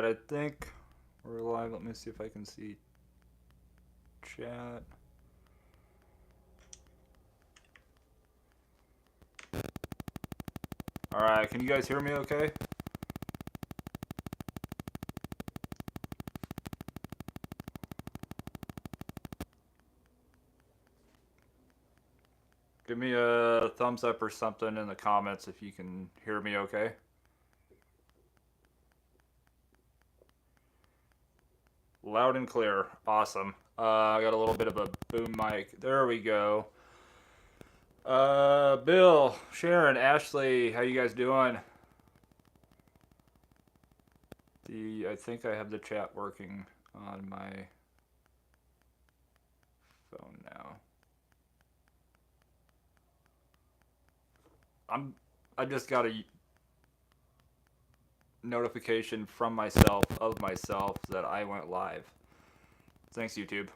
Alright, I think we're live. Let me see if I can see chat. Alright, can you guys hear me okay? Give me a thumbs up or something in the comments if you can hear me okay. Loud and clear. Awesome. I got a little bit of a boom mic. There we go. Bill, Sharon, Ashley, how you guys doing? I think I have the chat working on my phone now. I just got a notification from myself that I went live. Thanks, YouTube.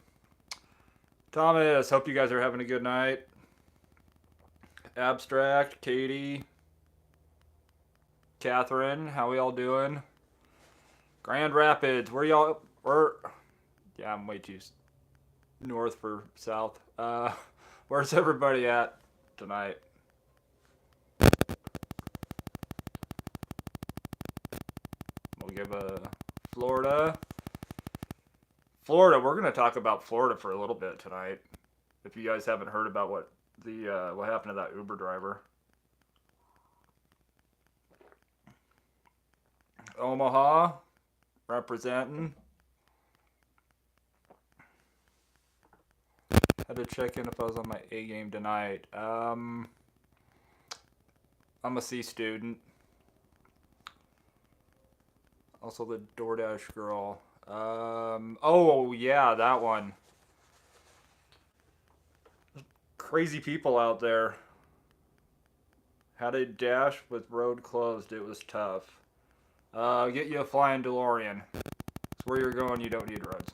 Thomas, hope you guys are having a good night. Abstract, Katie, Catherine, how we all doing? Grand Rapids, where y'all? Yeah, I'm way too north for south. Where's everybody at tonight? We'll give a Florida. Florida, we're gonna talk about Florida for a little bit tonight. If you guys haven't heard about what happened to that Uber driver. Omaha, representing. Had to check in if I was on my A game tonight. I'm a C student. Also the DoorDash girl. Oh yeah, that one. Crazy people out there. Had a dash with road closed. It was tough. Get you a flying DeLorean. It's where you're going, you don't need roads.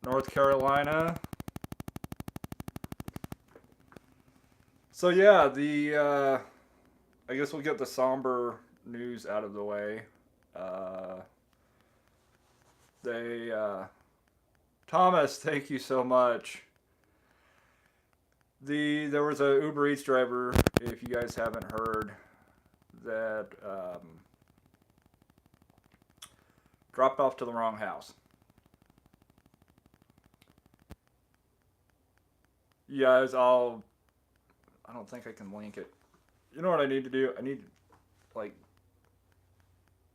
North Carolina. So yeah, I guess we'll get the somber news out of the way. Thomas, thank you so much. There was a Uber Eats driver, if you guys haven't heard, that dropped off to the wrong house. Yeah, I don't think I can link it. You know what I need to do? I need to, like,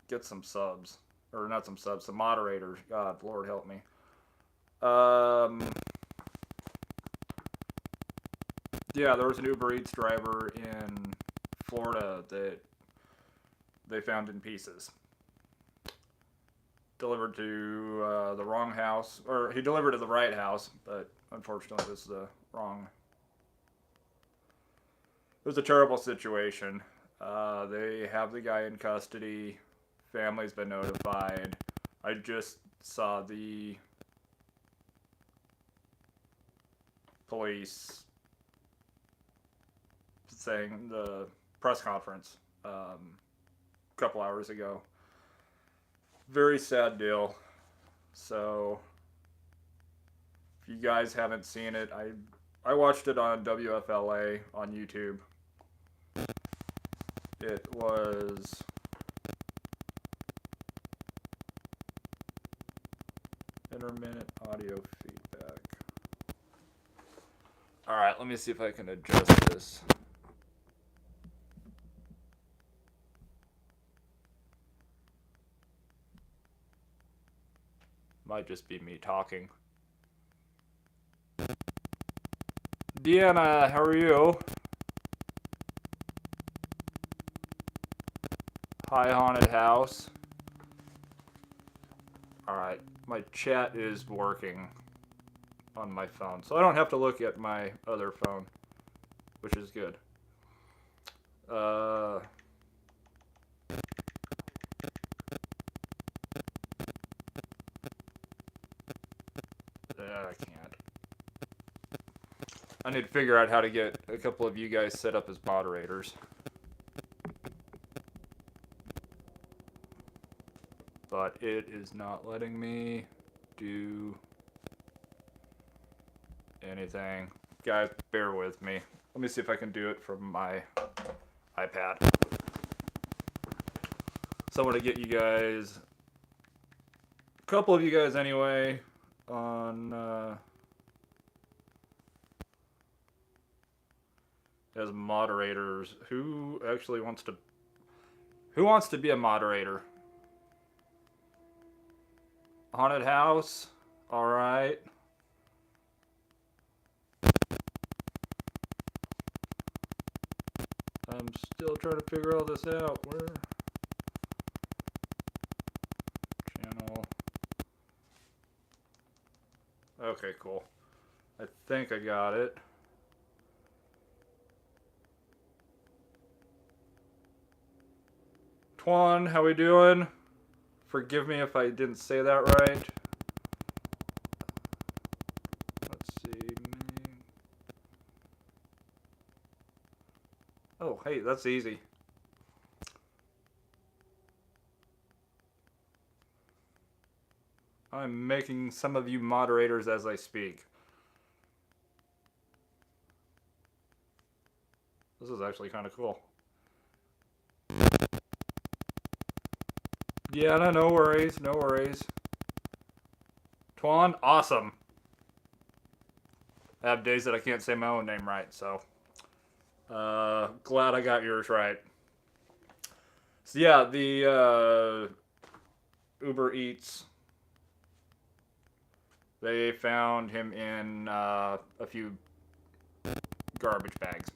get some subs. Or not some subs, some moderators. God, Lord help me. Yeah, there was an Uber Eats driver in Florida that they found in pieces. Delivered to the wrong house. Or he delivered to the right house, but unfortunately this is the wrong. It was a terrible situation. They have the guy in custody. Family's been notified. I just saw the police saying the press conference a couple hours ago. Very sad deal. So if you guys haven't seen it, I watched it on WFLA on YouTube. It was intermittent audio feedback. Alright, let me see if I can adjust this. Might just be me talking. Deanna, how are you? Hi, haunted house. Alright, my chat is working on my phone, so I don't have to look at my other phone, which is good. I can't. I need to figure out how to get a couple of you guys set up as moderators. it is not letting me do anything. Guys, bear with me. Let me see if I can do it from my iPad. So I want to get you guys, a couple of you guys anyway, on as moderators. Who actually wants to be a moderator? Haunted house? Alright. I'm still trying to figure all this out. Where? Channel. Okay, cool. I think I got it. Twan, how we doing? Forgive me if I didn't say that right. Let's see. Oh, hey, that's easy. I'm making some of you moderators as I speak. This is actually kind of cool. Yeah, no worries, no worries. Twan, awesome. I have days that I can't say my own name right, so glad I got yours right. So yeah, the Uber Eats, they found him in a few garbage bags.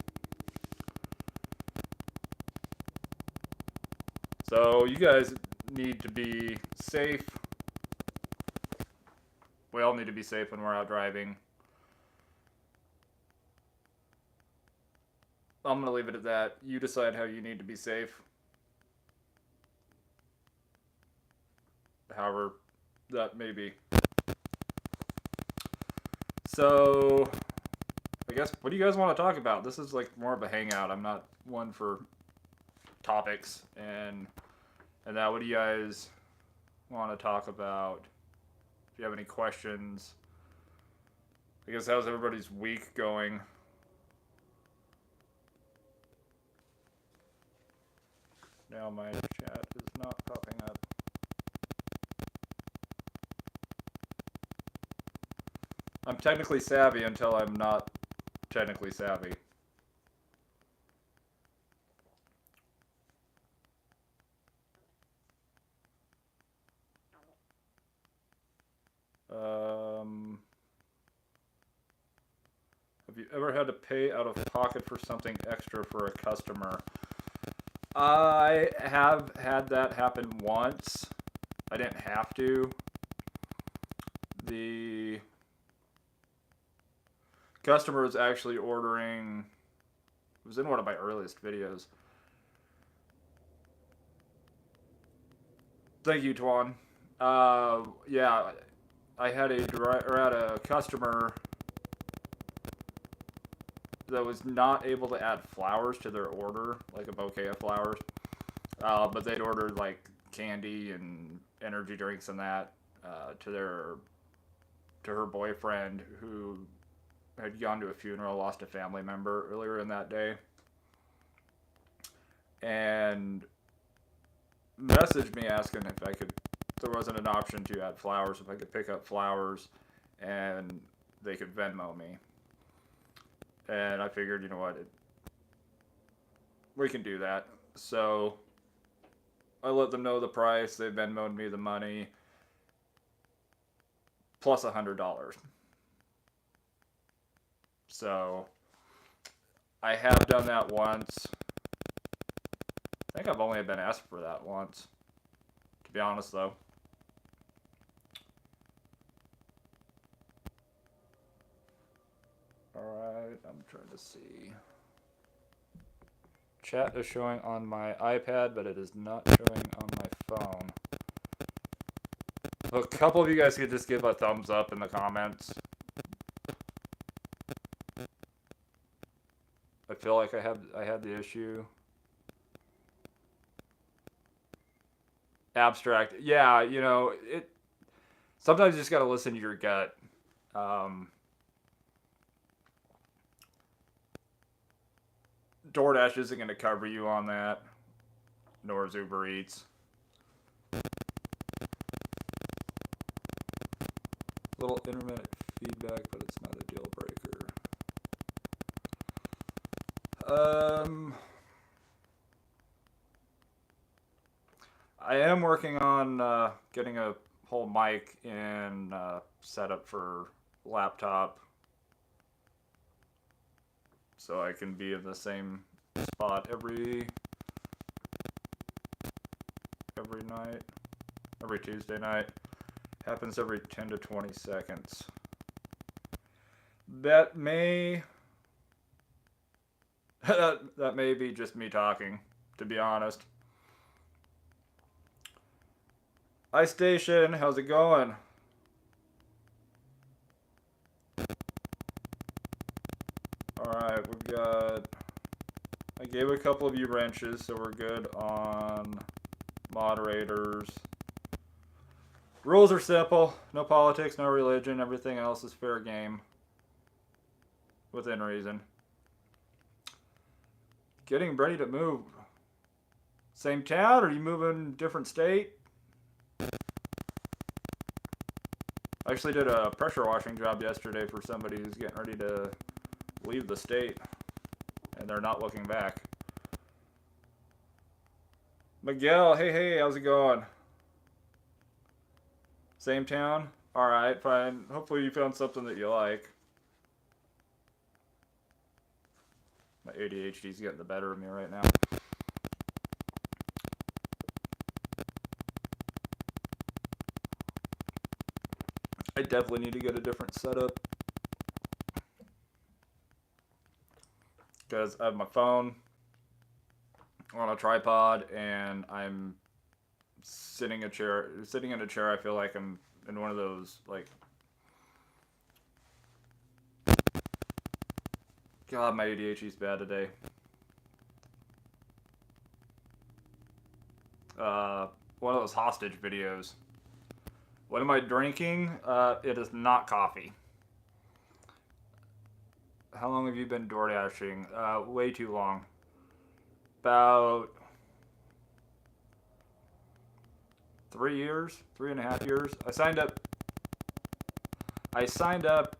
So you guys need to be safe. We all need to be safe when we're out driving. I'm going to leave it at that. You decide how you need to be safe. However that may be. So, I guess, what do you guys want to talk about? This is like more of a hangout. I'm not one for topics and that. What do you guys want to talk about? If you have any questions. I guess, how's everybody's week going? Now my chat is not popping up. I'm technically savvy until I'm not technically savvy. Have you ever had to pay out of pocket for something extra for a customer? I have had that happen once. I didn't have to. The customer was actually ordering, it was in one of my earliest videos. Thank you, Twan. Yeah, I had a customer that was not able to add flowers to their order, like a bouquet of flowers. But they'd ordered like candy and energy drinks and that to her boyfriend, who had gone to a funeral, lost a family member earlier in that day, and messaged me asking if there wasn't an option to add flowers, if I could pick up flowers and they could Venmo me. And I figured, you know what, we can do that. So I let them know the price. They Venmo'd me the money plus $100. So I have done that once. I think I've only been asked for that once, to be honest, though. Alright, I'm trying to see. Chat is showing on my iPad, but it is not showing on my phone. A couple of you guys could just give a thumbs up in the comments. I feel like I had the issue. abstract. Yeah, you know, it. Sometimes you just gotta listen to your gut. Um, DoorDash isn't gonna cover you on that, nor is Uber Eats. Little intermittent feedback, but it's not a deal breaker. I am working on getting a whole mic and setup for laptop, so I can be in the same spot every night, every Tuesday night. Happens every 10 to 20 seconds. That may that may be just me talking, to be honest. Hi Station, how's it going? Alright, we've got... I gave a couple of you wrenches, so we're good on moderators. Rules are simple. No politics, no religion. Everything else is fair game. Within reason. Getting ready to move. Same town, or are you moving different state? I actually did a pressure washing job yesterday for somebody who's getting ready to leave the state. And they're not looking back. Miguel, hey, how's it going? Same town? Alright, fine. Hopefully you found something that you like. My ADHD's getting the better of me right now. I definitely need to get a different setup. Because I have my phone on a tripod and I'm sitting in a chair. I feel like I'm in one of those, like, God, my ADHD's bad today. One of those hostage videos. What am I drinking? It is not coffee. How long have you been door dashing? Way too long. About 3 years, 3.5 years. I signed up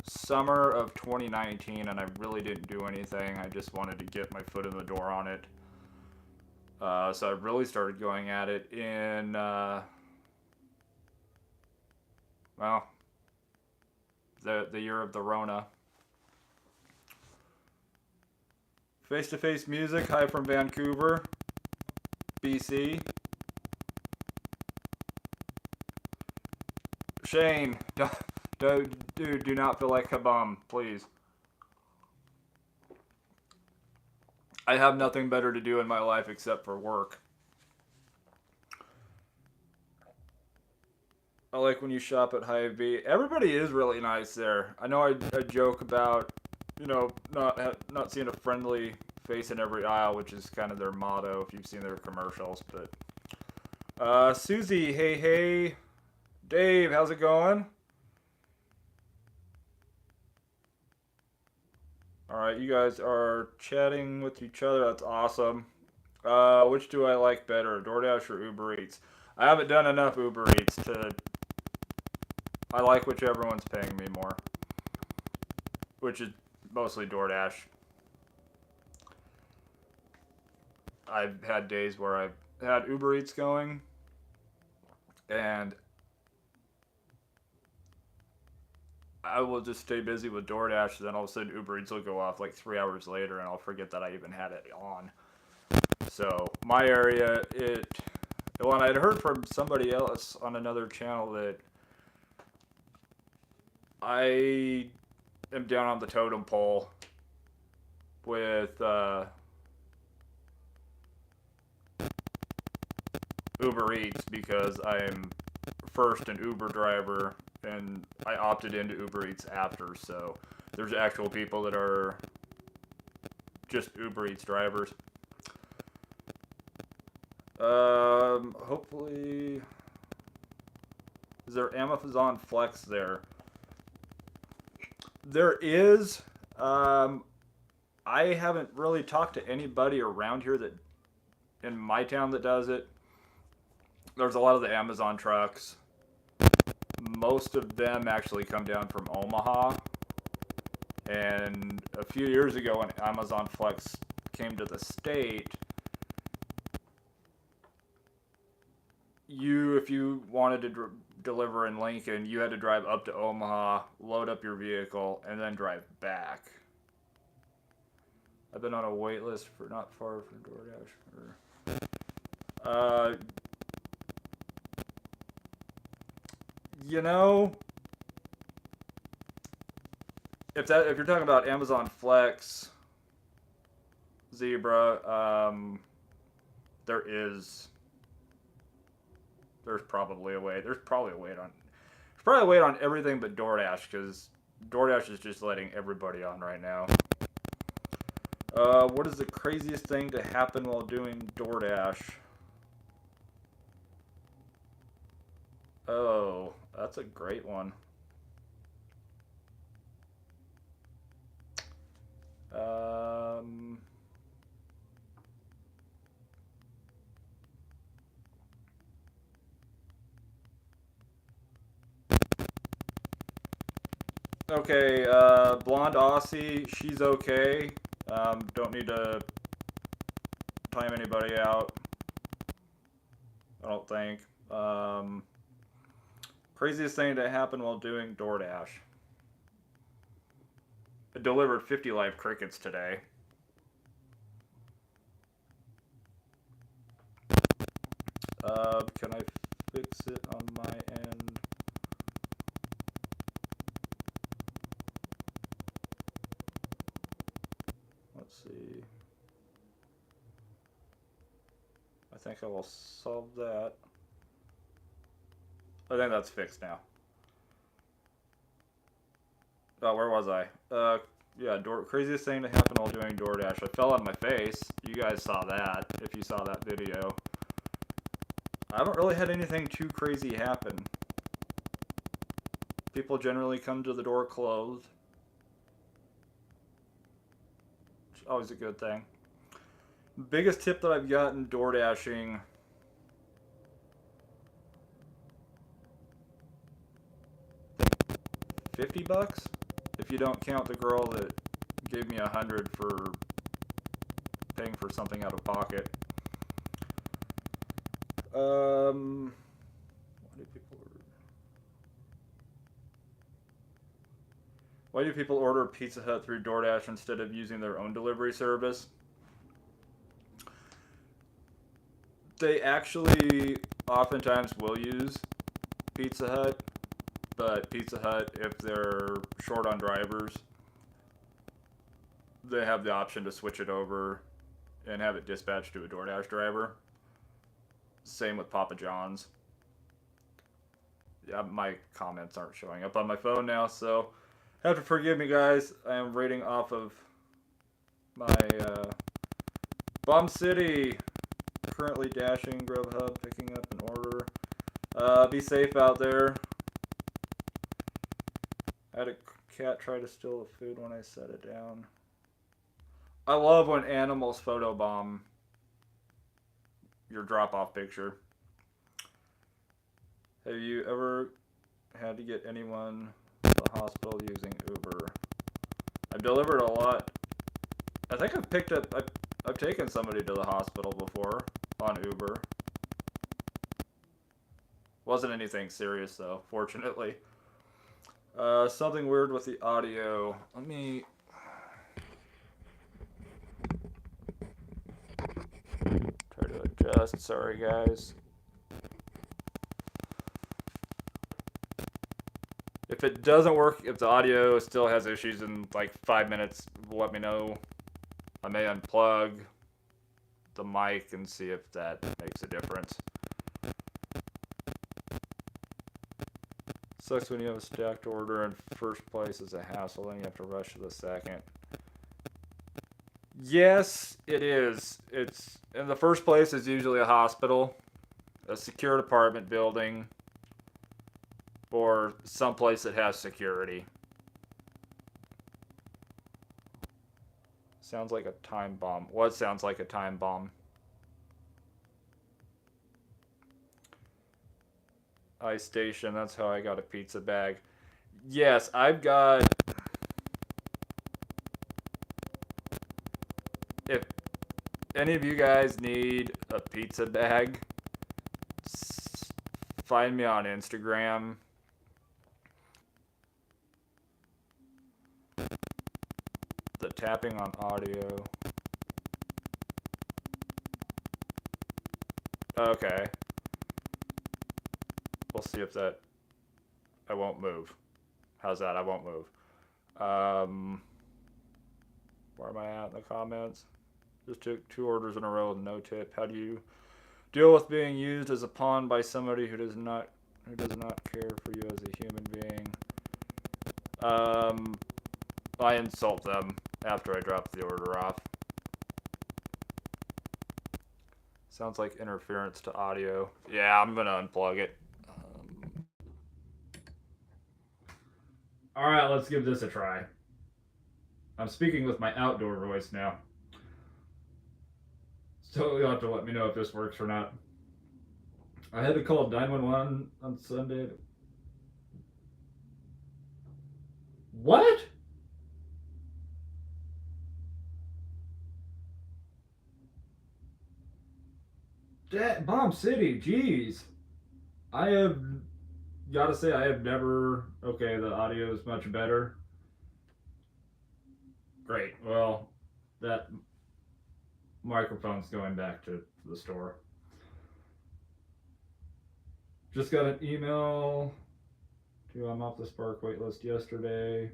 summer of 2019, and I really didn't do anything. I just wanted to get my foot in the door on it. So I really started going at it in, well, the year of the Rona. Face-to-face music, hi from Vancouver, BC. Shane, dude, do not feel like a bum, please. I have nothing better to do in my life except for work. I like when you shop at Hy-Vee. Everybody is really nice there. I know I joke about, you know, not seeing a friendly face in every aisle, which is kind of their motto if you've seen their commercials. But Susie, hey, Dave, how's it going? Alright, you guys are chatting with each other. That's awesome. Which do I like better, DoorDash or Uber Eats? I haven't done enough Uber Eats to... I like whichever one's paying me more. Which is mostly DoorDash. I've had days where I've had Uber Eats going, and I will just stay busy with DoorDash, then all of a sudden Uber Eats will go off like 3 hours later, and I'll forget that I even had it on. So my area, well, I'd heard from somebody else on another channel that I am down on the totem pole with Uber Eats because I'm first an Uber driver and I opted into Uber Eats after, so there's actual people that are just Uber Eats drivers. Hopefully, is there Amazon Flex there? There is. I haven't really talked to anybody around here that in my town that does it. There's a lot of the Amazon trucks. Most of them actually come down from Omaha. And a few years ago when Amazon Flex came to the state, if you wanted to deliver in Lincoln, you had to drive up to Omaha, load up your vehicle, and then drive back. I've been on a wait list for not far from DoorDash. You know, if you're talking about Amazon Flex, Zebra, there's probably a way. There's probably a wait on everything but DoorDash, because DoorDash is just letting everybody on right now. What is the craziest thing to happen while doing DoorDash? Oh, that's a great one. Okay, Blonde Aussie, she's okay. Don't need to time anybody out, I don't think. Craziest thing to happen while doing DoorDash. I delivered 50 live crickets today. Can I fix it on my end? Let's see. I think I will solve that. I think that's fixed now. Oh, where was I? Yeah, craziest thing to happen while doing DoorDash. I fell on my face. You guys saw that, if you saw that video. I haven't really had anything too crazy happen. People generally come to the door closed. It's always a good thing. Biggest tip that I've gotten door dashing. $50 if you don't count the girl that gave me $100 for paying for something out of pocket. Why do people order Pizza Hut through DoorDash instead of using their own delivery service? They actually oftentimes will use Pizza Hut, but Pizza Hut, if they're short on drivers, they have the option to switch it over and have it dispatched to a DoorDash driver. Same with Papa John's. Yeah, my comments aren't showing up on my phone now, so have to forgive me, guys. I am rating off of my Bomb City. Currently dashing Grubhub, picking up an order. Be safe out there. I had a cat try to steal the food when I set it down. I love when animals photobomb your drop-off picture. Have you ever had to get anyone to the hospital using Uber? I've delivered a lot. I think I've taken somebody to the hospital before on Uber. Wasn't anything serious though, fortunately. Something weird with the audio. Let me try to adjust. Sorry, guys. If it doesn't work, if the audio still has issues in like 5 minutes, let me know. I may unplug the mic and see if that makes a difference. Sucks when you have a stacked order and first place is a hassle, then you have to rush to the second. Yes, it is. It's in the first place. It's usually a hospital, a secure apartment building, or someplace that has security. Sounds like a time bomb. What sounds like a time bomb? Ice station. That's how I got a pizza bag. Yes, I've got. If any of you guys need a pizza bag, find me on Instagram. The tapping on audio. Okay. We'll see if that. I won't move. How's that? I won't move. Where am I at in the comments? Just took 2 orders in a row with no tip. How do you deal with being used as a pawn by somebody who does not care for you as a human being? I insult them after I drop the order off. Sounds like interference to audio. Yeah, I'm gonna unplug it. Alright, let's give this a try. I'm speaking with my outdoor voice now. So you'll have to let me know if this works or not. I had to call 911 on Sunday. What? Bomb City, jeez. I have gotta say I have never. Okay, the audio is much better. Great. Well, that microphone's going back to the store. Just got an email to I'm off the Spark waitlist yesterday.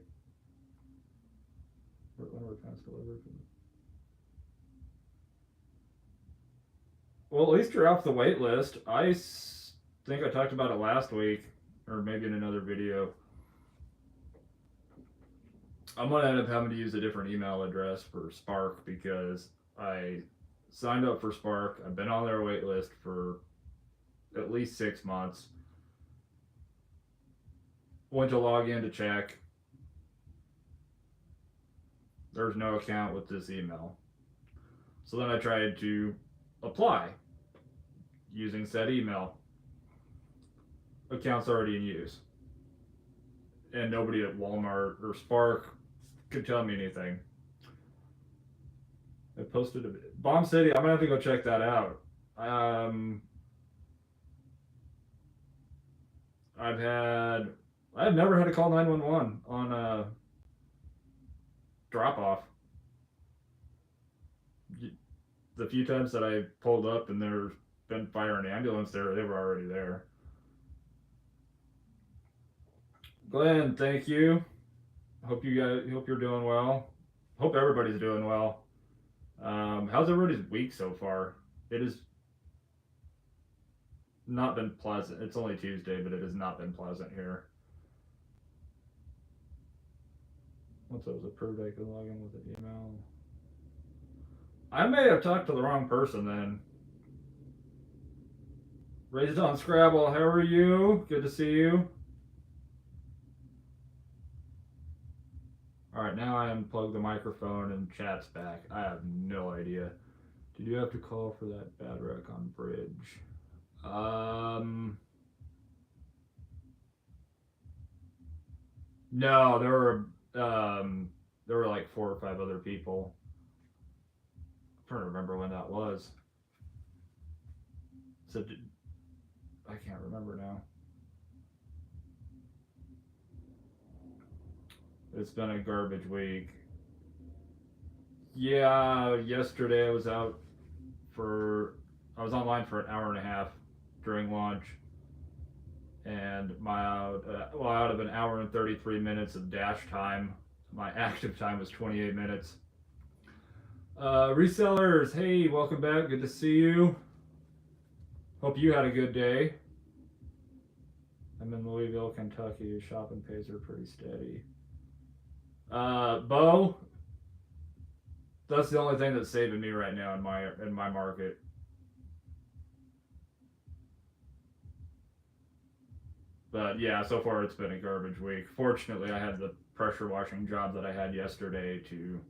When were pants delivered? Well, at least you're off the wait list. I think I talked about it last week, or maybe in another video. I'm going to end up having to use a different email address for Spark because I signed up for Spark. I've been on their wait list for at least 6 months. Went to log in to check. There's no account with this email. So then I tried to apply using said email. Account's already in use. And nobody at Walmart or Spark could tell me anything. I posted a Bomb City. I'm gonna have to go check that out. I've never had to call 911 on a drop off. The few times that I pulled up and there's been fire and ambulance there, they were already there. Glenn, thank you. Hope you're doing well. Hope everybody's doing well. How's everybody's week so far? It has not been pleasant. It's only Tuesday, but it has not been pleasant here. Once I was approved, I could log in with an email. I may have talked to the wrong person then. Raised on Scrabble, how are you? Good to see you. Alright, now I unplug the microphone and chat's back. I have no idea. Did you have to call for that bad wreck on bridge? No, there were like 4 or 5 other people. I'm trying to remember when that was. So I can't remember now. It's been a garbage week. Yeah, yesterday I was online for an hour and a half during lunch, and out of an hour and 33 minutes of dash time, my active time was 28 minutes. Resellers, hey, welcome back. Good to see you. Hope you had a good day. I'm in Louisville, Kentucky. Shopping pays are pretty steady. Bo, That's the only thing that's saving me right now in my market. But yeah, so far it's been a garbage week. Fortunately, I had the pressure washing job that I had yesterday to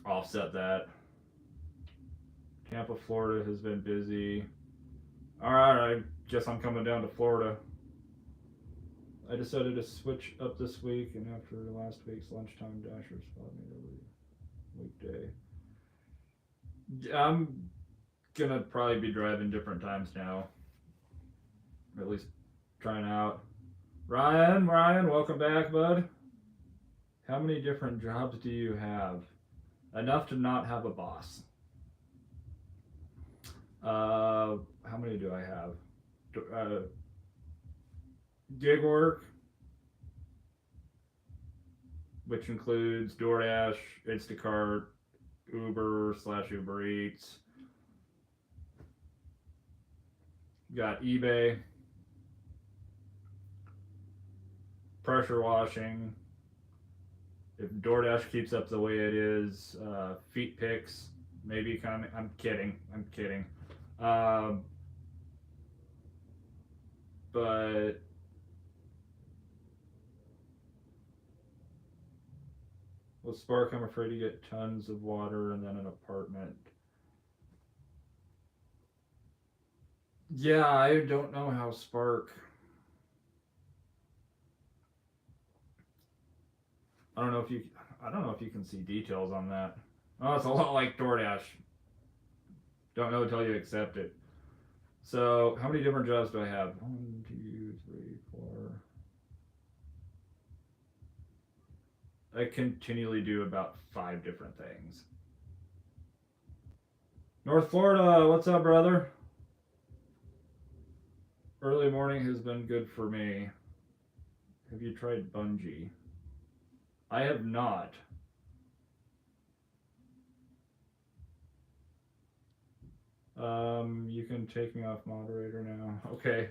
offset that. Tampa, Florida has been busy. All right, I guess I'm coming down to Florida. I decided to switch up this week, and after last week's lunchtime dasher spot me every weekday. I'm gonna probably be driving different times now, or at least trying out. Ryan, welcome back, bud. How many different jobs do you have? Enough to not have a boss. How many do I have? Gig work, which includes DoorDash, Instacart, Uber/Uber Eats. Got eBay, pressure washing. If DoorDash keeps up the way it is, feet picks, maybe coming. I'm kidding. But with Spark, I'm afraid to get tons of water and then an apartment. Yeah, I don't know how Spark. I don't know if you. I don't know if you can see details on that. Oh, it's a lot like DoorDash. Don't know until you accept it. So, how many different jobs do I have? 1, 2, 3, 4. I continually do about 5 different things. North Florida, what's up, brother? Early morning has been good for me. Have you tried bungee? I have not. You can take me off moderator now. Okay.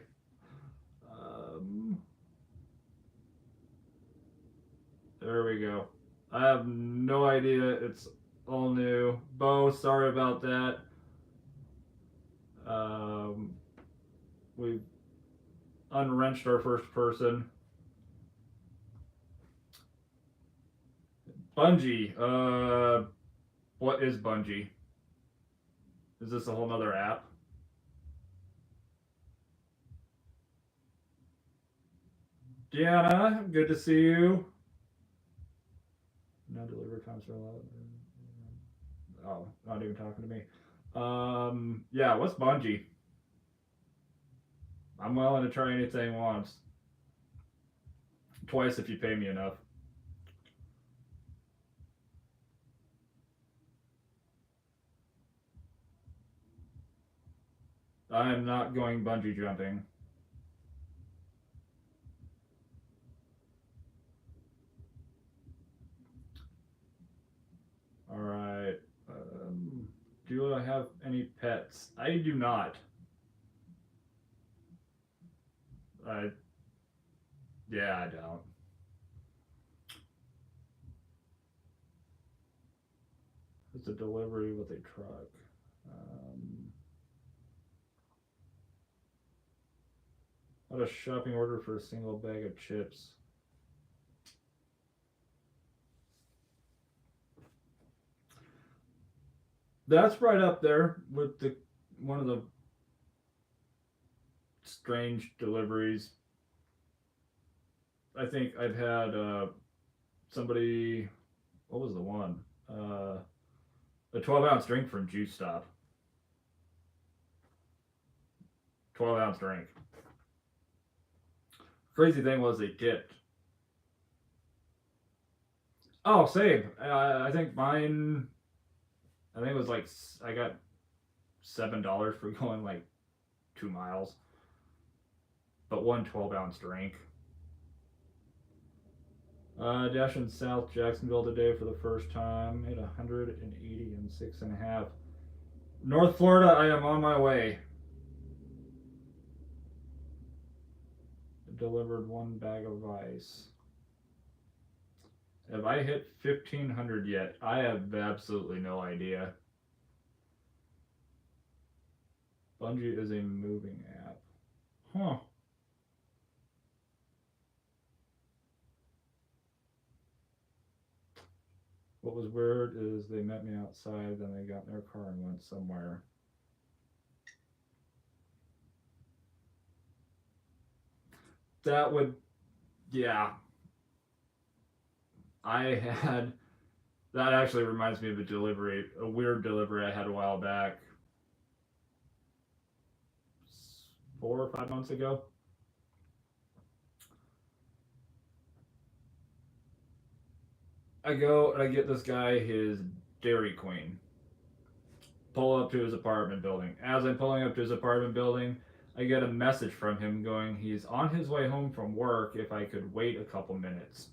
There we go. I have no idea. It's all new. Bo, sorry about that. We've unwrenched our first person. Bungee. What is Bungee? Is this a whole nother app? Deanna, good to see you. No delivery times are allowed. Oh, not even talking to me. Yeah, what's Bungee? I'm willing to try anything once. Twice if you pay me enough. I am not going bungee jumping. All right. Do I have any pets? I do not. Yeah, I don't. It's a delivery with a truck. What a shopping order for a single bag of chips. That's right up there with the one of the strange deliveries. I think I've had somebody. What was the one? A 12-ounce drink from Juice Stop. 12-ounce drink. Crazy thing was they tipped. Oh, same. I think mine. I think it was like I got $7 for going like 2 miles, but one 12-ounce drink. Dash in South Jacksonville today for the first time. Made 186.5. North Florida, I am on my way. Delivered 1 bag of ice. Have I hit 1,500 yet? I have absolutely no idea. Bungie is a moving app. Huh. What was weird is they met me outside, then they got in their car and went somewhere. That would, yeah. I had, that actually reminds me of a weird delivery I had a while back, 4 or 5 months ago. I go and I get this guy his Dairy Queen. Pull up to his apartment building. As I'm pulling up to his apartment building, I get a message from him going he's on his way home from work if I could wait a couple minutes.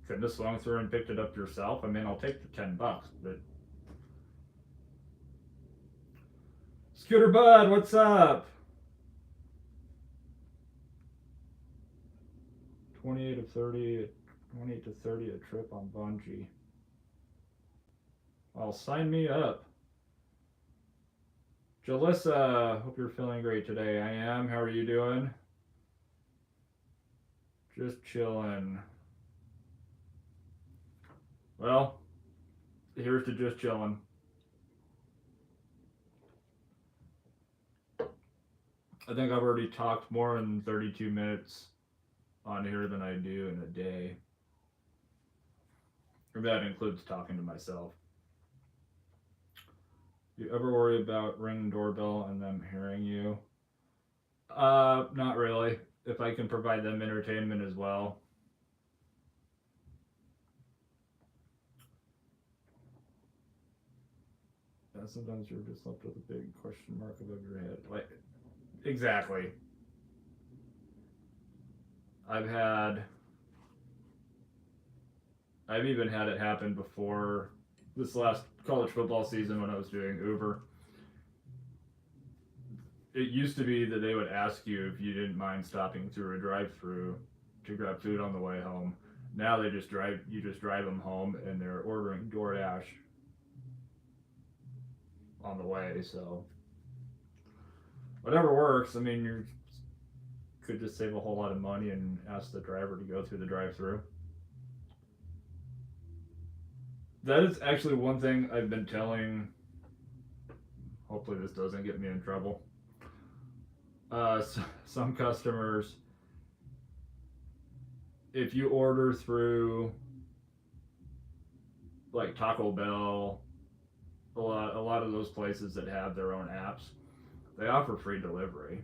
Couldn't have swung through and picked it up yourself. I mean, I'll take the $10, but Scooter Bud, what's up? 28 to 30 a trip on Bungie. Well, sign me up. Jalissa, hope you're feeling great today. I am. How are you doing? Just chilling. Well, here's to just chilling. I think I've already talked more than 32 minutes on here than I do in a day. Or that includes talking to myself. Do you ever worry about ringing doorbell and them hearing you? Not really. If I can provide them entertainment as well. Yeah, sometimes you're just left with a big question mark above your head. Like, exactly. I've even had it happen before this last college football season when I was doing Uber. It used to be that they would ask you if you didn't mind stopping through a drive-through to grab food on the way home. Now you just drive them home and they're ordering DoorDash on the way, so whatever works. I mean, you could just save a whole lot of money and ask the driver to go through the drive-through. That is actually one thing I've been telling, hopefully this doesn't get me in trouble, some customers. If you order through like Taco Bell, a lot of those places that have their own apps, they offer free delivery.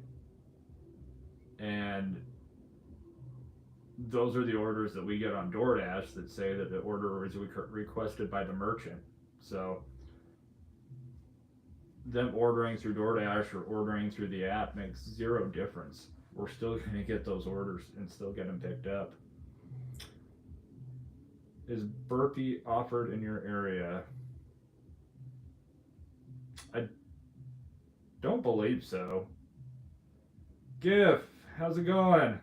And those are the orders that we get on DoorDash that say that the order is requested by the merchant. So them ordering through DoorDash or ordering through the app makes zero difference. We're still going to get those orders and still get them picked up. Is Burpee offered in your area? I don't believe so. GIF, how's it going?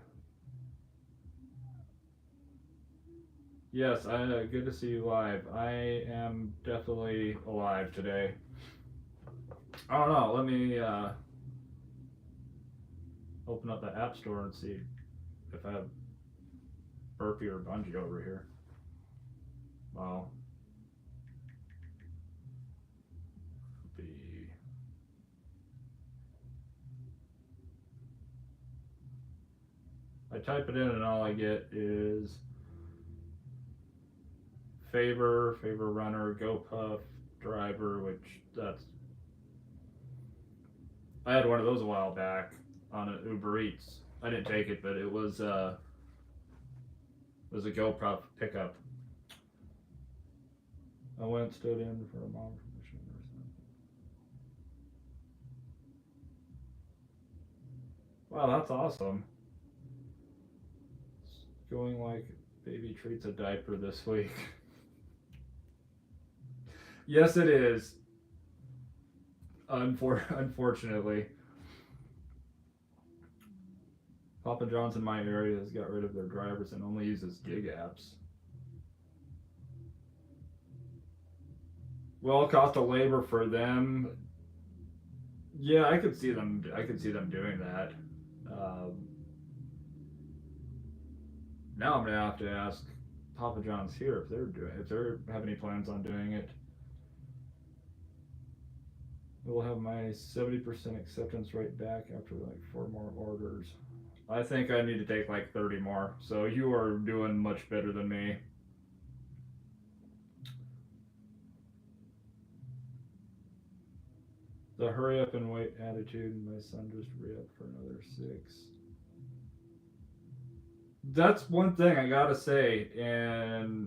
Yes, good to see you live. I am definitely alive today. I don't know. Let me open up the App Store and see if I have Burpee or Bungie over here. Wow. I type it in and all I get is favor runner, GoPuff, driver, which I had one of those a while back on an Uber Eats. I didn't take it, but it was a GoPuff pickup. I went stood in for a mom permission or something. Wow, that's awesome. It's going like baby treats a diaper this week. Yes, it is. Unfortunately. Papa John's in my area has got rid of their drivers and only uses gig apps. Well, cost of labor for them. Yeah, I could see them. I could see them doing that. Now I'm gonna have to ask Papa John's here if they have any plans on doing it. We'll have my 70% acceptance rate back after like 4 more orders. I think I need to take like 30 more. So you are doing much better than me. The hurry up and wait attitude, my son just re-upped for another 6. That's one thing I gotta say. In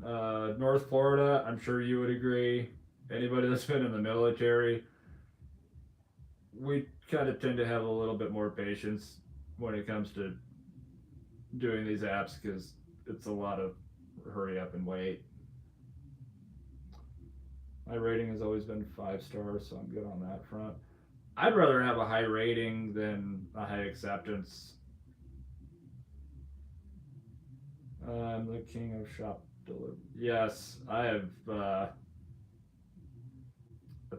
North Florida, I'm sure you would agree. Anybody that's been in the military, we kind of tend to have a little bit more patience when it comes to doing these apps because it's a lot of hurry up and wait. My rating has always been 5 stars, so I'm good on that front. I'd rather have a high rating than a high acceptance. I'm the king of shop delivery. Yes, I have. I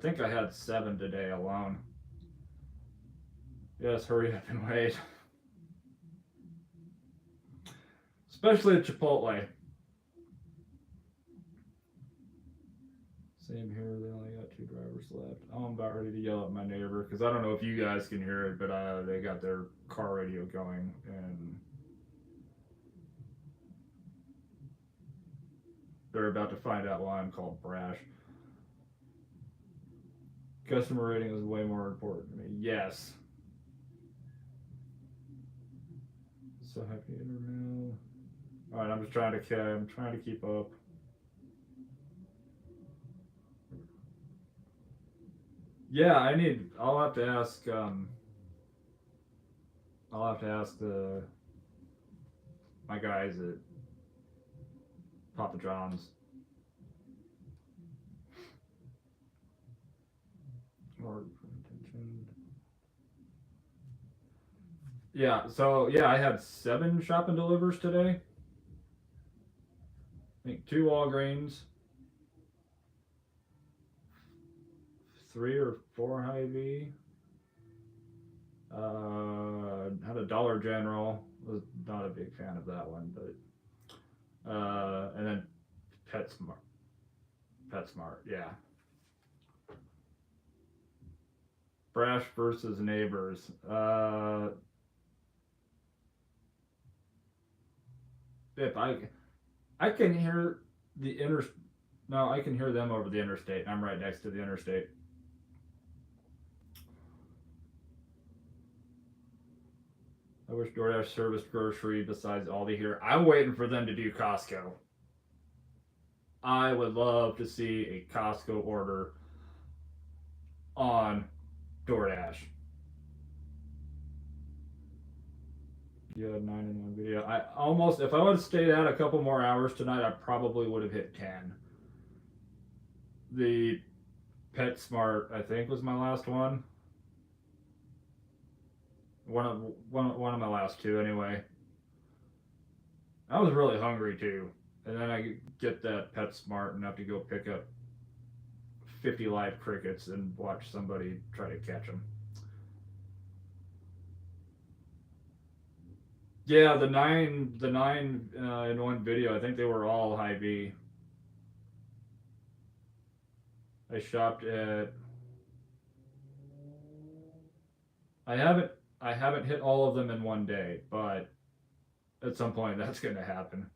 think I had 7 today alone. Yes, hurry up and wait. Especially at Chipotle. Same here, they only got 2 drivers left. I'm about ready to yell at my neighbor because I don't know if you guys can hear it, but they got their car radio going and they're about to find out why I'm called brash. Customer rating is way more important to me. Yes. So happy intermail. All right, I'm trying to keep up. Yeah, I'll have to ask my guys at Papa John's. Or yeah, so yeah, I had 7 shop and delivers today. I think 2 Walgreens, 3 or 4 Hy-Vee. Had a Dollar General. Was not a big fan of that one, but and then PetSmart. PetSmart, yeah. Brash versus neighbors. If I can hear I can hear them over the interstate. I'm right next to the interstate. I wish DoorDash serviced grocery besides Aldi here. I'm waiting for them to do Costco. I would love to see a Costco order on DoorDash. You had 9 in one video. If I would have stayed out a couple more hours tonight, I probably would have hit 10. The PetSmart, I think, was my last one. One of my last 2 anyway. I was really hungry too, and then I get that PetSmart and have to go pick up 50 live crickets and watch somebody try to catch them. Yeah, the nine in one video. I think they were all Hy-Vee. I shopped at. I haven't hit all of them in one day, but at some point that's going to happen.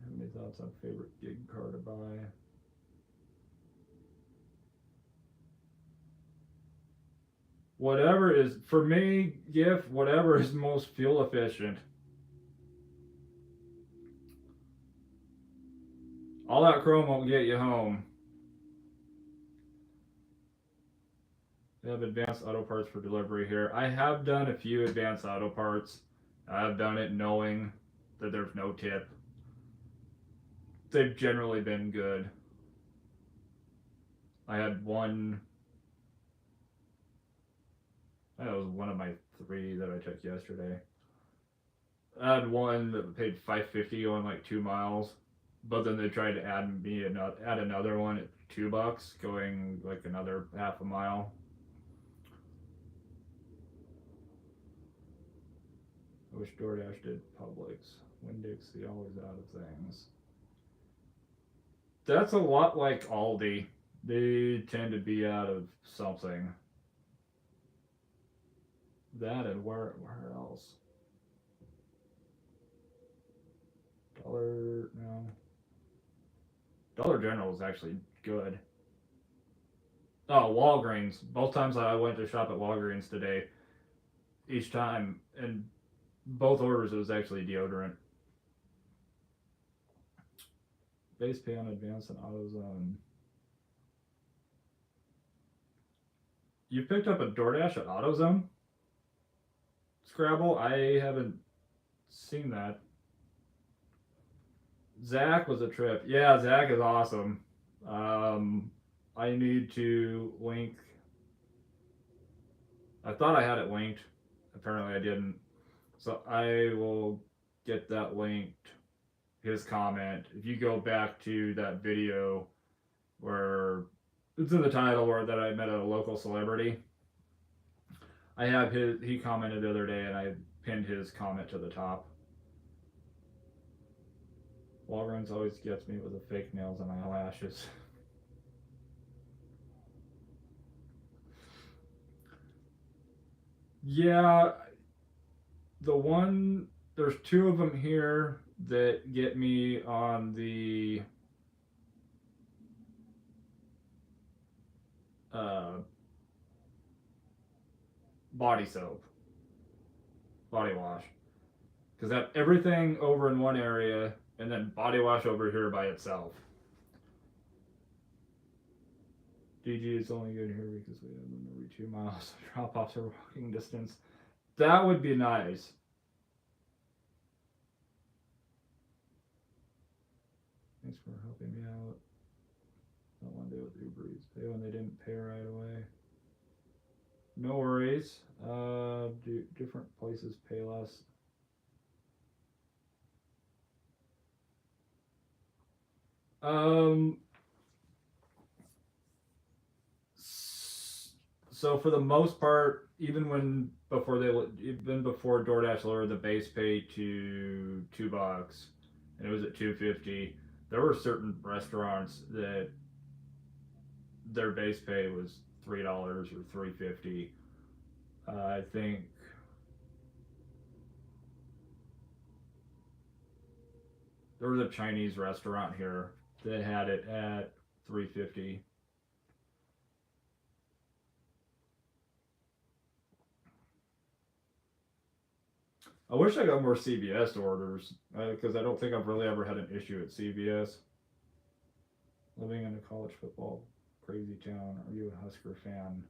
Have any thoughts on favorite gig car to buy? Whatever is, for me, whatever is most fuel efficient. All that chrome won't get you home. They have advanced auto parts for delivery here. I have done a few advanced auto parts. I've done it knowing that there's no tip. They've generally been good. I had one one of my 3 that I took yesterday. I had one that paid $5.50 going like 2 miles, but then they tried to add another one at $2 going like another half a mile. I wish DoorDash did Publix. Winn-Dixie always out of things. That's a lot like Aldi. They tend to be out of something. That and where else? No. Dollar General is actually good. Oh, Walgreens. Both times I went to shop at Walgreens today, each time, and both orders it was actually deodorant. Base pay on Advance and AutoZone. You picked up a DoorDash at AutoZone? Scrabble? I haven't seen that. Zach was a trip. Yeah, Zach is awesome. I need to link. I thought I had it linked. Apparently I didn't. So I will get that linked. His comment. If you go back to that video where it's in the title where that I met a local celebrity. I have he commented the other day and I pinned his comment to the top. Walgreens always gets me with the fake nails and eyelashes. Yeah, there's 2 of them here that get me on the body soap, body wash, because I have everything over in one area and then body wash over here by itself. DG is only good here because we have them every 2 miles. Drop offs are walking distance. That would be nice. Thanks for helping me out. Not one day with Uber Eats. Pay when they didn't pay right away. No worries. Different places pay less. So for the most part, even before DoorDash lowered the base pay to $2, and it was at $2.50, there were certain restaurants that their base pay was $3 or $3.50. I think there was a Chinese restaurant here that had it at $3.50. I wish I got more CVS orders because I don't think I've really ever had an issue at CVS. Living in a college football crazy town, are you a Husker fan?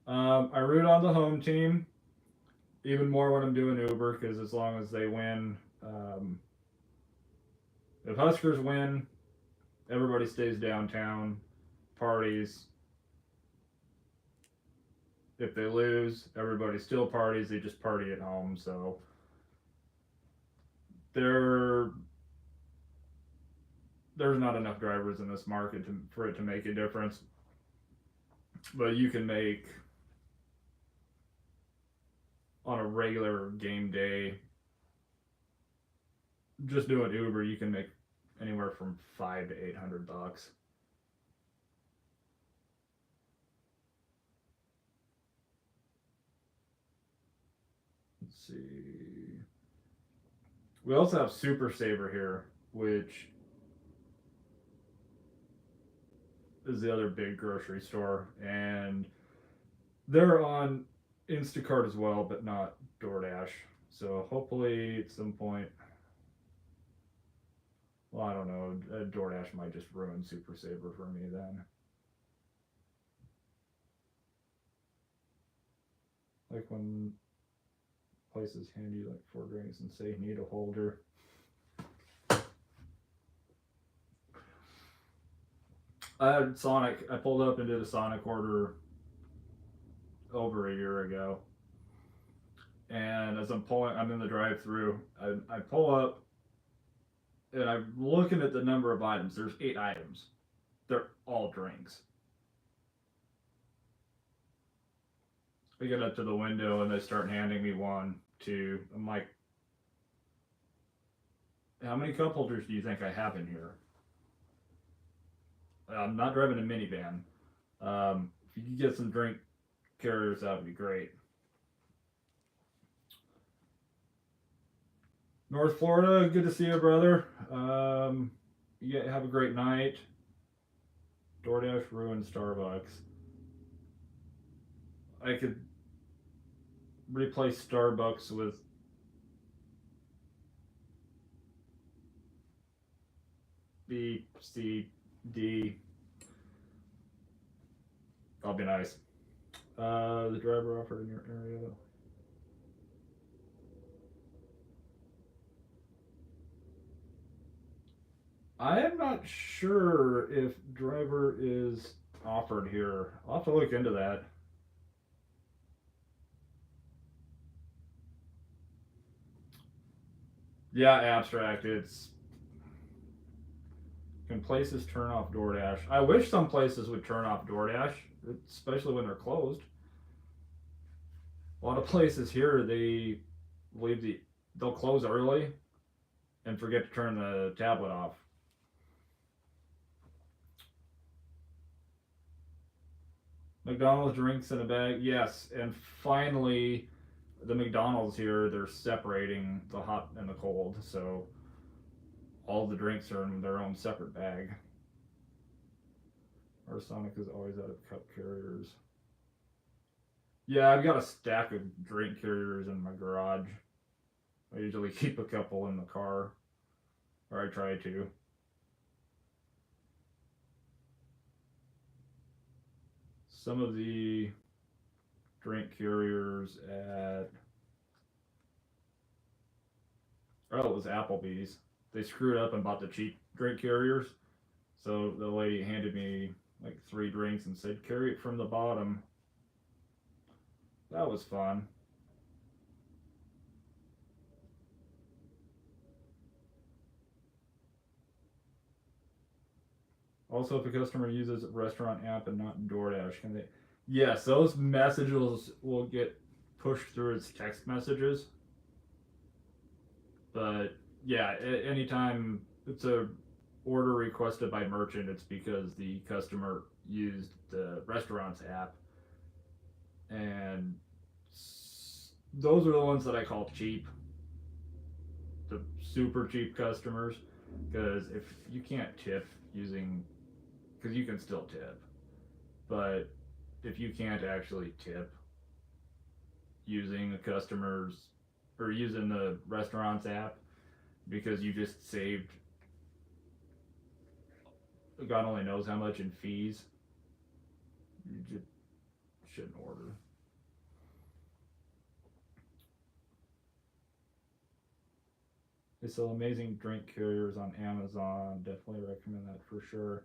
I root on the home team, even more when I'm doing Uber because as long as they win, if Huskers win, everybody stays downtown, parties. If they lose, everybody still parties. They just party at home. So there's not enough drivers in this market for it to make a difference. But you can make on a regular game day, just doing Uber, you can make anywhere from $500 to $800. Let's see. We also have Super Saver here, which is the other big grocery store, and they're on Instacart as well, but not DoorDash. So hopefully at some point, well, I don't know, DoorDash might just ruin Super Saver for me then. Like when places hand you like 4 drinks and say need a holder. I had Sonic. I pulled up and did a Sonic order over a year ago. And as I'm in the drive-through. I pull up, and I'm looking at the number of items. There's 8 items. They're all drinks. I get up to the window and they start handing me 1, 2. I'm like, how many cup holders do you think I have in here? I'm not driving a minivan. If you could get some drink carriers, that would be great. North Florida, good to see you, brother. You have a great night. DoorDash ruined Starbucks. I could replace Starbucks with B, C, D. That'll be nice. The driver offered in your area. I am not sure if driver is offered here. I'll have to look into that. Yeah, abstract. It's can places turn off DoorDash? I wish some places would turn off DoorDash, especially when they're closed. A lot of places here they'll close early and forget to turn the tablet off. McDonald's drinks in a bag, yes. And finally, the McDonald's here, they're separating the hot and the cold, so all the drinks are in their own separate bag. Our Sonic is always out of cup carriers. Yeah, I've got a stack of drink carriers in my garage. I usually keep a couple in the car, or I try to. Some of the drink carriers at it was Applebee's. They screwed up and bought the cheap drink carriers. So the lady handed me like 3 drinks and said, carry it from the bottom. That was fun. Also, if a customer uses a restaurant app and not DoorDash, can they? Yes, those messages will get pushed through as text messages. But yeah, anytime it's a order requested by merchant, it's because the customer used the restaurant's app, and those are the ones that I call cheap, the super cheap customers, because if you can't tip using, because you can still tip, but if you can't actually tip using a customer's or using the restaurant's app because you just saved God only knows how much in fees, you just shouldn't order. They sell amazing drink carriers on Amazon. Definitely recommend that for sure.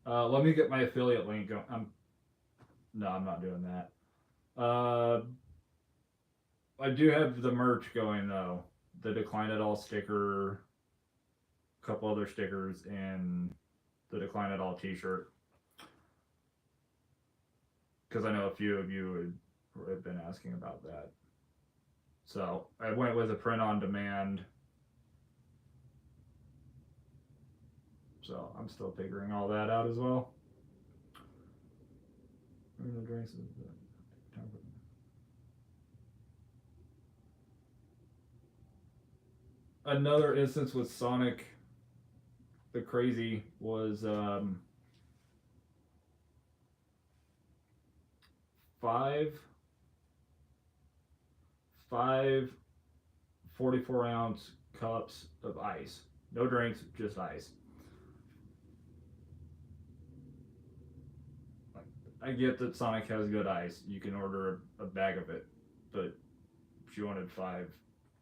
Let me get my affiliate link going. No, I'm not doing that. I do have the merch going though. The Decline It All sticker, a couple other stickers, and the Decline It All t-shirt. Because I know a few of you have been asking about that. So I went with a print on demand. So I'm still figuring all that out as well. Another instance with Sonic the Crazy was five 44-ounce cups of ice. No drinks, just ice. I get that Sonic has good ice. You can order a bag of it, but she wanted 5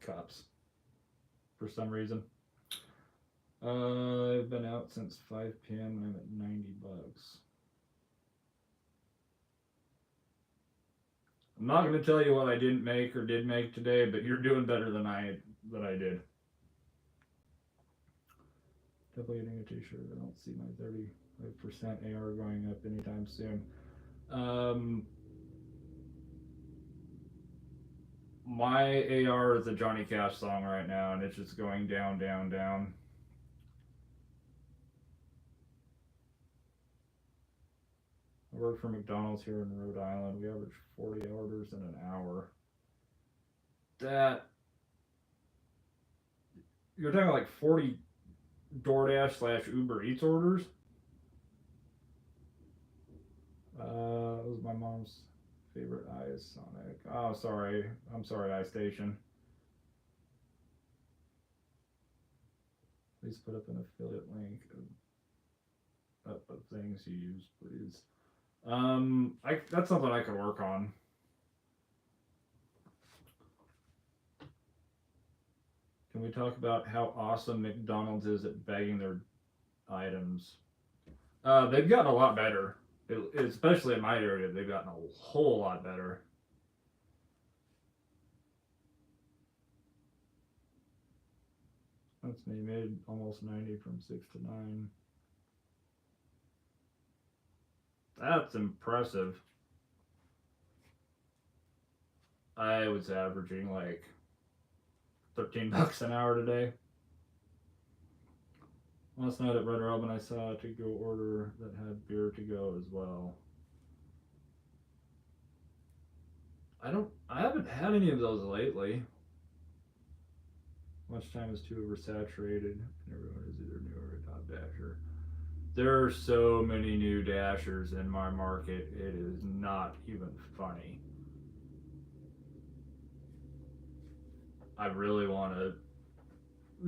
cups for some reason. I've been out since 5 p.m. and I'm at $90. I'm not going to tell you what I didn't make or did make today, but you're doing better than I did. Definitely getting a t-shirt. I don't see my 35% AR going up anytime soon. My AR is a Johnny Cash song right now, and it's just going down, down, down. I work for McDonald's here in Rhode Island. We average 40 orders in an hour. That you're talking like 40 DoorDash slash Uber Eats orders. It was my mom's favorite iSonic. Oh, sorry. I'm sorry, iStation. Please put up an affiliate link of things you use, please. That's something I could work on. Can we talk about how awesome McDonald's is at bagging their items? They've gotten a lot better. Especially in my area, they've gotten a whole lot better. That's me, made almost 90 from 6 to 9. That's impressive. I was averaging like $13 an hour today. Last night at Red Robin, I saw a to-go order that had beer to go as well. I haven't had any of those lately. Lunchtime is too oversaturated, and everyone is either new or a top dasher. There are so many new dashers in my market, it is not even funny. I really want to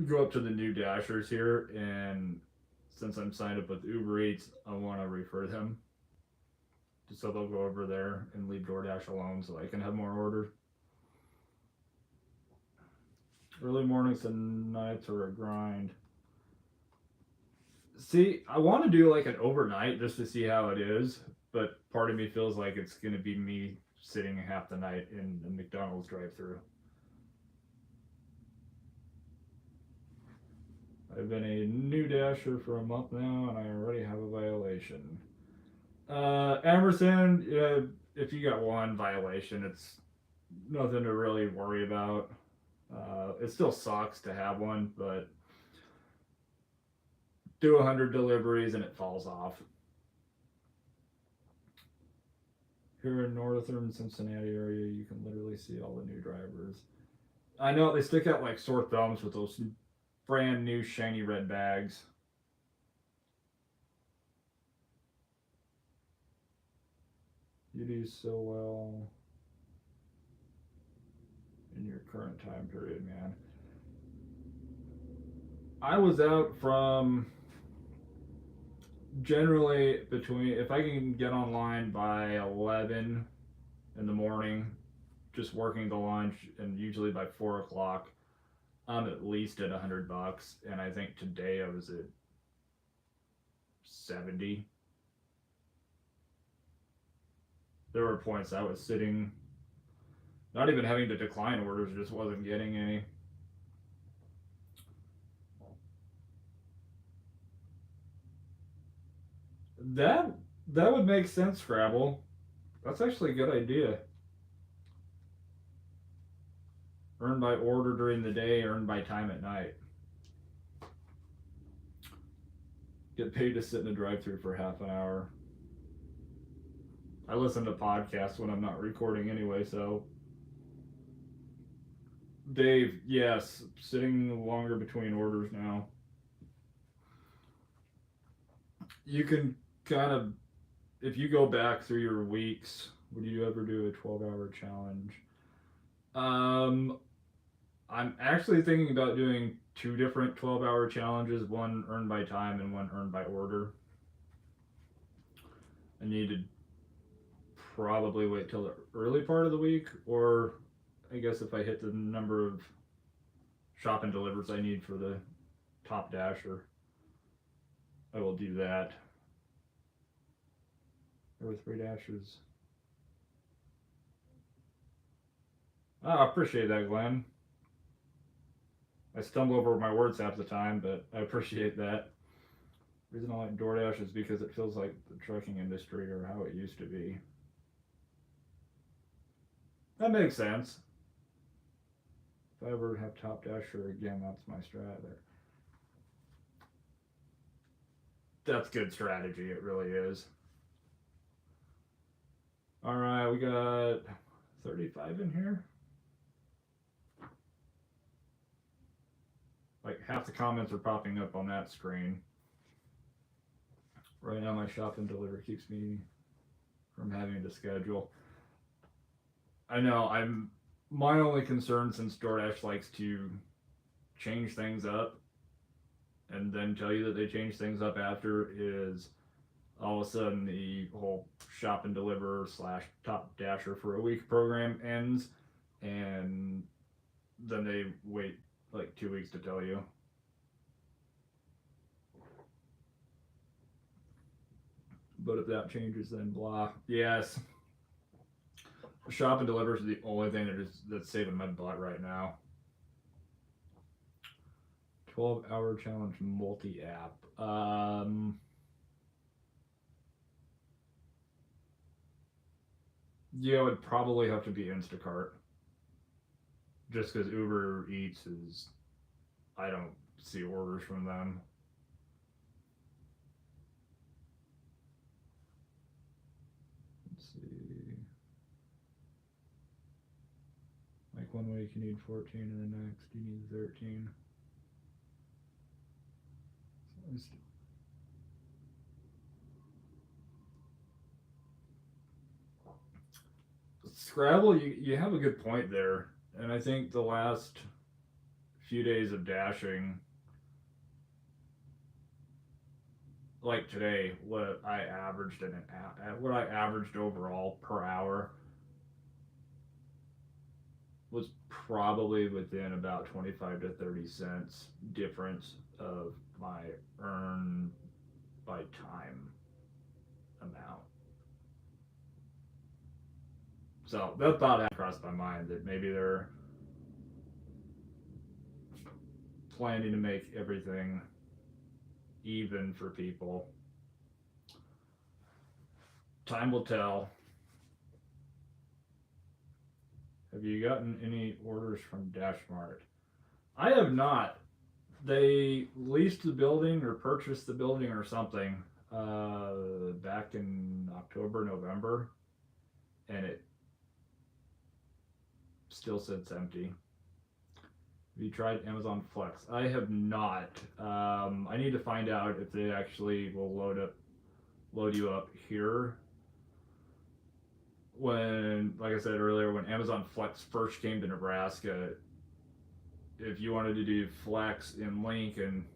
go up to the new dashers here, and since I'm signed up with Uber Eats, I want to refer them. Just so they'll go over there and leave DoorDash alone so I can have more orders. Early mornings and nights are a grind. See, I want to do like an overnight just to see how it is, but part of me feels like it's going to be me sitting half the night in the McDonald's drive-thru. I've been a new dasher for a month now, and I already have a violation. Emerson, if you got one violation, it's nothing to really worry about. It still sucks to have one, but do 100 deliveries and it falls off. Here in northern Cincinnati area, you can literally see all the new drivers. I know they stick out like sore thumbs with those brand new shiny red bags. You do so well in your current time period, man. I was out from generally between, if I can get online by 11 in the morning, just working the lunch, and usually by 4 o'clock, I'm at least at $100, and I think today I was at 70. There were points I was sitting, not even having to decline orders, just wasn't getting any. That would make sense, Scrabble. That's actually a good idea. Earn by order during the day, earn by time at night. Get paid to sit in a drive-thru for half an hour. I listen to podcasts when I'm not recording anyway, so. Dave, yes, sitting longer between orders now. You can kind of, if you go back through your weeks, would you ever do a 12-hour challenge? I'm actually thinking about doing 2 different 12-hour challenges, one earned by time and one earned by order. I need to probably wait till the early part of the week, or I guess if I hit the number of shop and delivers I need for the top dasher, I will do that. There were 3 dashers. I appreciate that, Glenn. I stumble over my words half the time, but I appreciate that. The reason I like DoorDash is because it feels like the trucking industry or how it used to be. That makes sense. If I ever have Top Dasher again, that's my strat there. That's good strategy. It really is. All right, we got 35 in here. Like half the comments are popping up on that screen. Right now, my shop and deliver keeps me from having to schedule. I know. I'm my only concern since DoorDash likes to change things up and then tell you that they change things up after is all of a sudden the whole shop and deliver slash top dasher for a week program ends and then they wait like 2 weeks to tell you. But if that changes, then blah. Yes, shop and deliver is the only thing that's saving my butt right now. 12-hour challenge multi app. Yeah, it would probably have to be Instacart, just because Uber Eats is. I don't see orders from them. Let's see. Like one week you need 14, and the next you need 13. Scrabble, you have a good point there, and I think the last few days of dashing, like today, what I averaged overall per hour was probably within about 25 to 30 cents difference of my earn by time amount. So that thought had crossed my mind that maybe they're planning to make everything even for people. Time will tell. Have you gotten any orders from Dashmart? I have not. They leased the building or purchased the building or something back in October, November, and it still sits empty. Have you tried Amazon Flex? I have not. I need to find out if they actually will load you up here. When, like I said earlier, when Amazon Flex first came to Nebraska, if you wanted to do Flex in Lincoln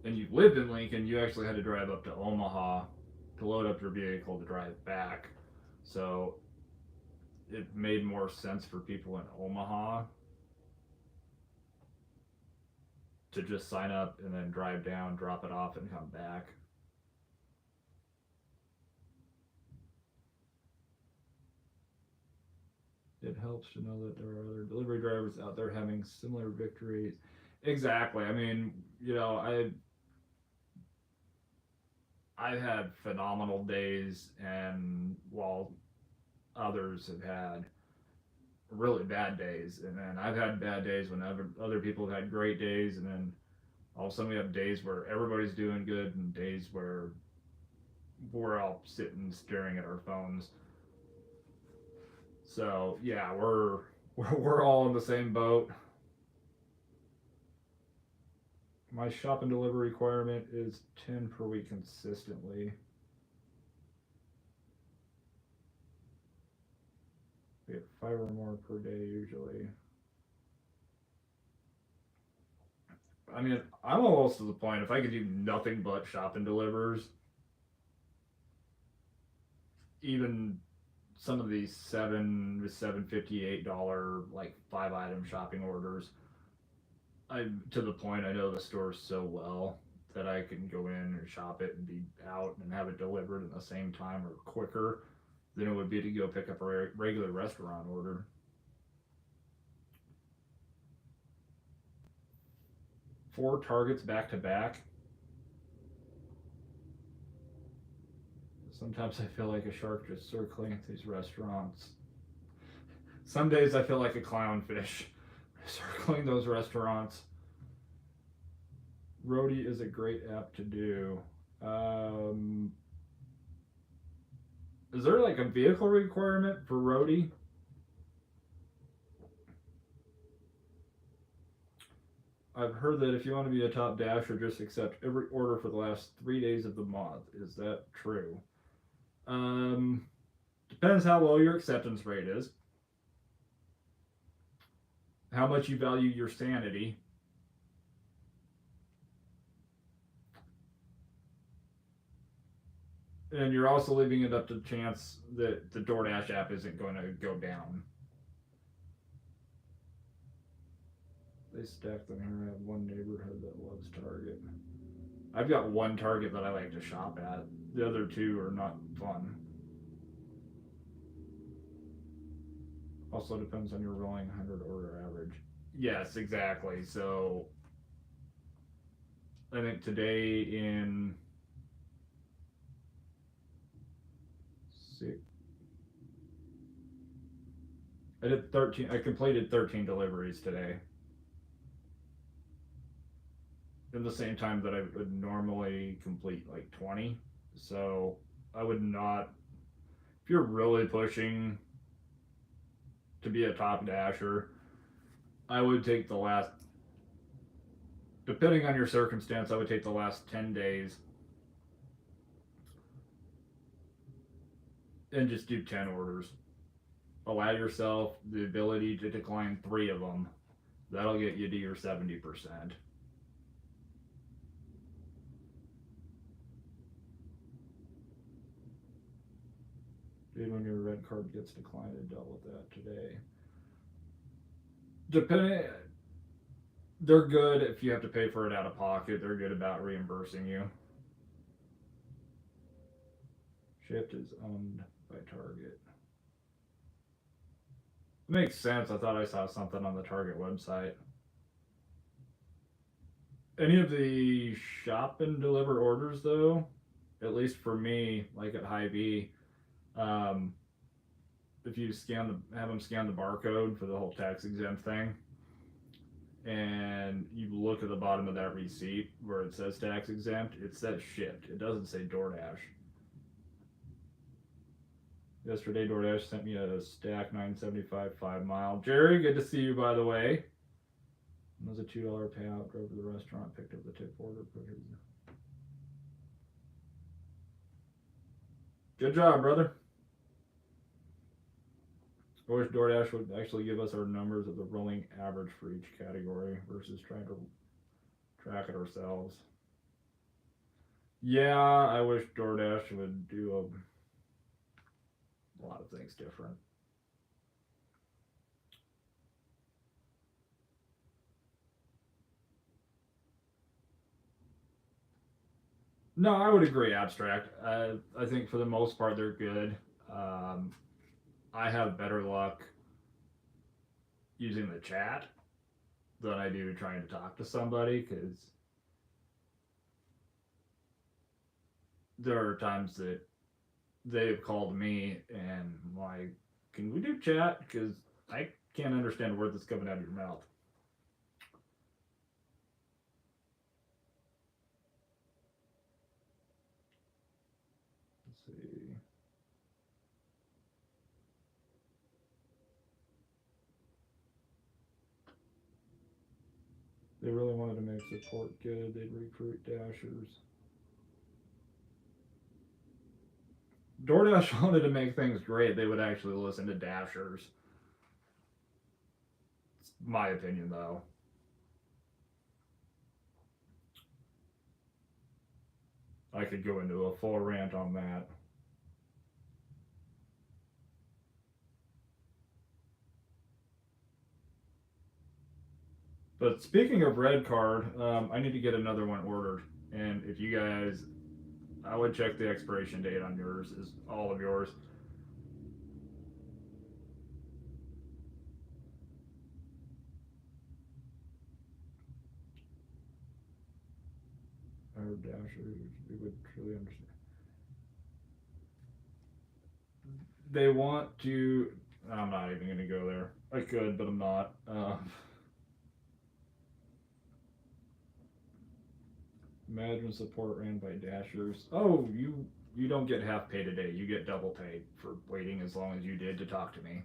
and you lived in Lincoln, you actually had to drive up to Omaha to load up your vehicle to drive back. So it made more sense for people in Omaha to just sign up and then drive down, drop it off, and come back. It helps to know that there are other delivery drivers out there having similar victories. Exactly. I mean, I've had phenomenal days, and while others have had really bad days, and then I've had bad days when other people have had great days, and then all of a sudden we have days where everybody's doing good, and days where we're all sitting staring at our phones. So yeah, we're all in the same boat. My shop and deliver requirement is 10 per week consistently. We get 5 or more per day usually. I mean, I'm almost to the point if I could do nothing but shop and delivers, even some of these $7.58 like 5 item shopping orders, I to the point I know the store so well that I can go in and shop it and be out and have it delivered at the same time or quicker. than it would be to go pick up a regular restaurant order. Four targets back to back. Sometimes I feel like a shark just circling these restaurants. Some days I feel like a clownfish circling those restaurants. Roadie is a great app to do. Is there like a vehicle requirement for Roadie? I've heard that if you want to be a top dasher, just accept every order for the last 3 days of the month. Is that true? Depends how low your acceptance rate is, how much you value your sanity. And you're also leaving it up to chance that the DoorDash app isn't going to go down. They stack them here. I have one neighborhood that loves Target. I've got one Target that I like to shop at. The other two are not fun. Also depends on your rolling 100 order average. Yes, exactly. So I think today in I did 13. I completed 13 deliveries today. In the same time that I would normally complete like 20. So I would not, if you're really pushing to be a top dasher, I would take the last, depending on your circumstance, I would take the last 10 days and just do 10 orders. Allow yourself the ability to decline 3 of them. That'll get you to your 70%. Dude, when your red card gets declined, I dealt with that today. Depending, they're good if you have to pay for it out of pocket. They're good about reimbursing you. Shift is owned by Target. Makes sense. I thought I saw something on the Target website. Any of the shop and deliver orders, though, at least for me, like at Hy-Vee, if you have them scan the barcode for the whole tax exempt thing, and you look at the bottom of that receipt where it says tax exempt, it says shipped. It doesn't say DoorDash. Yesterday, DoorDash sent me a stack 975 5 mile. Jerry, good to see you, by the way. It was a $2 payout. Drove to the restaurant, picked up the tip order. Good job, brother. I wish DoorDash would actually give us our numbers of the rolling average for each category versus trying to track it ourselves. Yeah, I wish DoorDash would do a lot of things different. No, I would agree. Abstract. I think for the most part they're good. I have better luck using the chat than I do trying to talk to somebody, because there are times that they've called me and I'm like, can we do chat? Because I can't understand a word that's coming out of your mouth. Let's see. They really wanted to make support good. They'd recruit dashers. DoorDash wanted to make things great. They would actually listen to dashers. It's my opinion, though. I could go into a full rant on that. But speaking of red card, I need to get another one ordered. And if you guys, I would check the expiration date on yours, is all of yours. Dashers, we would truly understand. They want to. I'm not even going to go there. I could, but I'm not. Imagine support ran by Dashers. Oh, you don't get half pay today. You get double pay for waiting as long as you did to talk to me.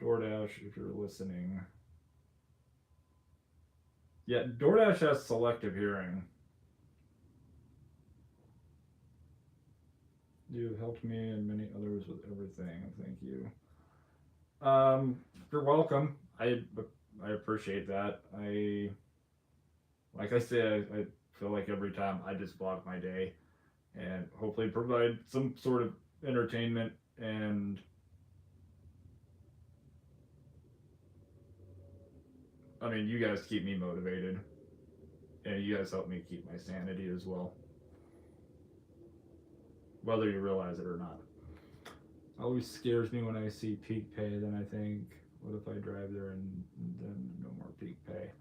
DoorDash, if you're listening. Yeah, DoorDash has selective hearing. You've helped me and many others with everything. Thank you. You're welcome. I appreciate that. Like I said, I feel like every time I just vlog my day and hopefully provide some sort of entertainment and I mean, you guys keep me motivated and you guys help me keep my sanity as well. Whether you realize it or not. Always scares me when I see peak pay, then I think, what if I drive there and then no more peak pay?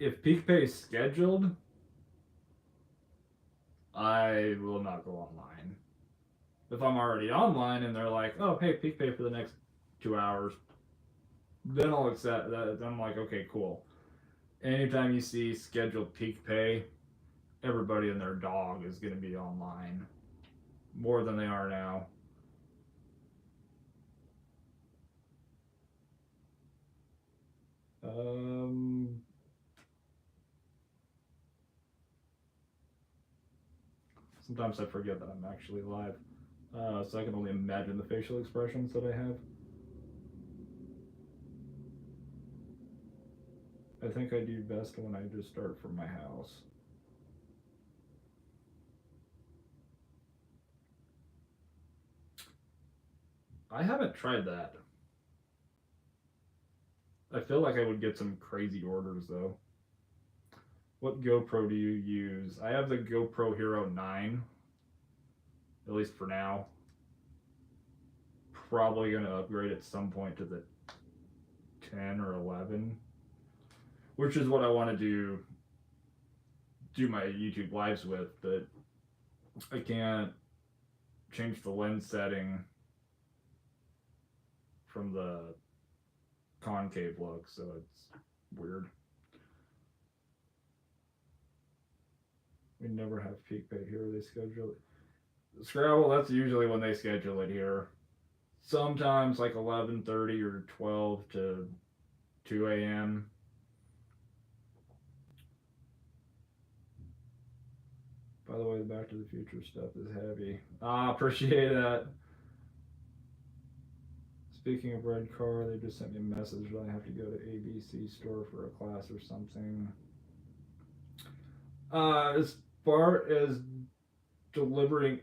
If peak pay is scheduled, I will not go online. If I'm already online and they're like, oh, hey, peak pay for the next 2 hours, then I'll accept that. Then I'm like, okay, cool. Anytime you see scheduled peak pay, everybody and their dog is going to be online more than they are now. Sometimes I forget that I'm actually live, so I can only imagine the facial expressions that I have. I think I do best when I just start from my house. I haven't tried that. I feel like I would get some crazy orders though. What GoPro do you use? I have the GoPro Hero 9, at least for now. Probably going to upgrade at some point to the 10 or 11, which is what I want to do my YouTube lives with, but I can't change the lens setting from the concave look, so it's weird. We never have peak pay here. They schedule it. Scrabble, that's usually when they schedule it here. Sometimes like 11:30 or 12 to 2 a.m. By the way, the Back to the Future stuff is heavy. Appreciate that. Speaking of red car, they just sent me a message that I have to go to ABC store for a class or something. As far as delivering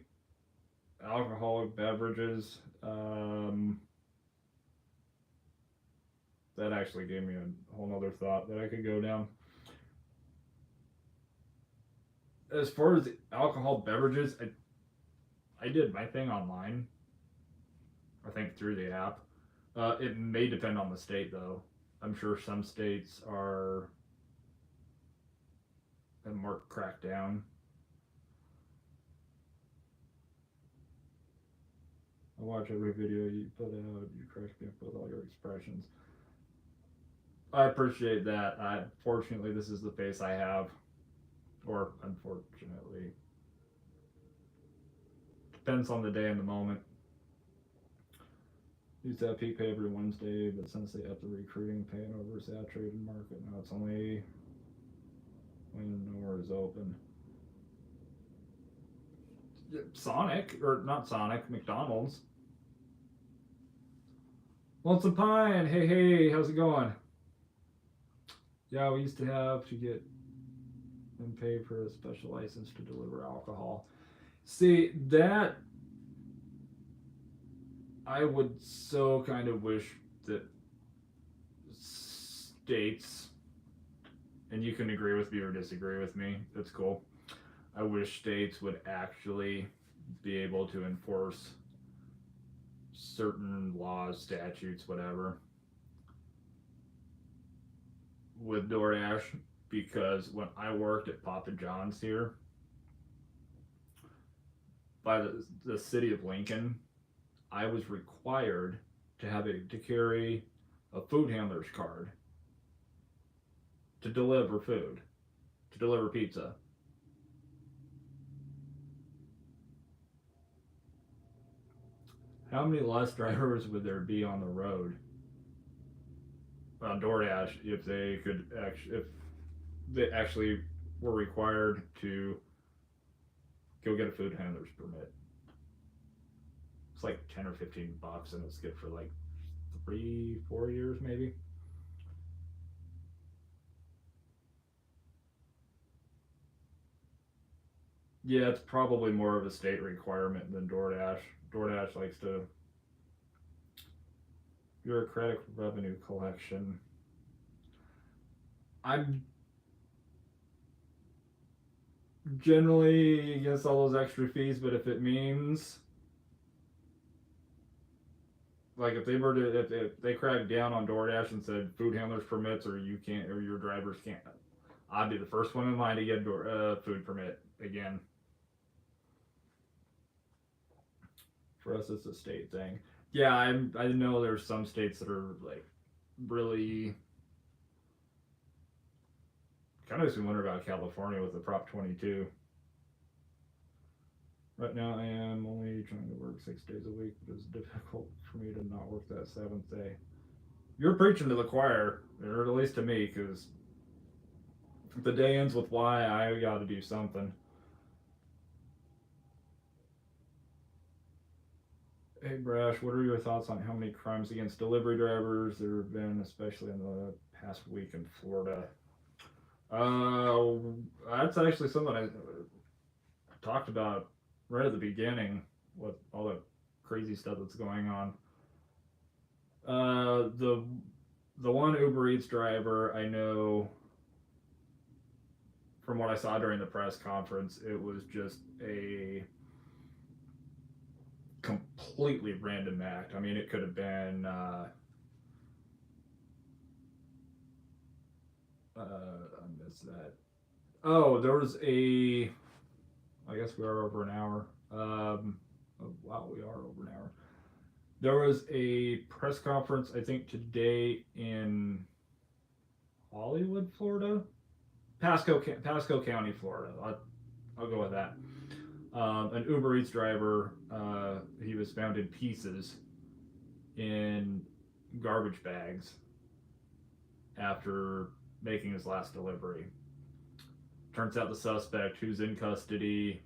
alcoholic beverages, that actually gave me a whole nother thought that I could go down. As far as alcohol beverages, I did my thing online. I think through the app. It may depend on the state, though. I'm sure some states are more cracked down. I watch every video you put out. You crack me up with all your expressions. I appreciate that. Fortunately, this is the face I have. Or unfortunately. Depends on the day and the moment. Used to have peak pay every Wednesday, but since they upped the recruiting pay in oversaturated market, now it's only when nowhere is open. Sonic, or not Sonic, McDonald's. Lonesome Pine, hey, how's it going? Yeah, we used to have to get and pay for a special license to deliver alcohol. See, that I would so kind of wish that states, and you can agree with me or disagree with me, that's cool. I wish states would actually be able to enforce certain laws, statutes, whatever, with DoorDash, because when I worked at Papa John's here by the city of Lincoln, I was required to carry a food handler's card to deliver food, to deliver pizza. How many less drivers would there be on the road on DoorDash if they actually were required to go get a food handler's permit? It's like $10 or $15, and it's good for like 3-4 years maybe. Yeah, it's probably more of a state requirement than DoorDash. DoorDash likes to bureaucratic revenue collection. I'm generally against all those extra fees, but if it means, like, if they cracked down on DoorDash and said food handlers permits, or you can't, or your drivers can't, I'd be the first one in line to get a food permit again. For us, it's a state thing. Yeah, I know there's some states that are like really. Kind of makes me wonder about California with the Prop 22. Right now, I am only trying to work 6 days a week, but it's difficult for me to not work that 7th day. You're preaching to the choir, or at least to me, because if the day ends with Y, I got to do something. Hey Brash, what are your thoughts on how many crimes against delivery drivers there have been, especially in the past week in Florida? That's actually something I talked about right at the beginning with all the crazy stuff that's going on. The one Uber Eats driver, I know from what I saw during the press conference, it was just a completely random act. I mean, it could have been I missed that. Oh, there was a. I guess we are over an hour. Oh, wow, we are over an hour. There was a press conference, I think today in Hollywood, Florida, Pasco County, Florida. I'll go with that. An Uber Eats driver, he was found in pieces in garbage bags after making his last delivery. Turns out the suspect, who's in custody,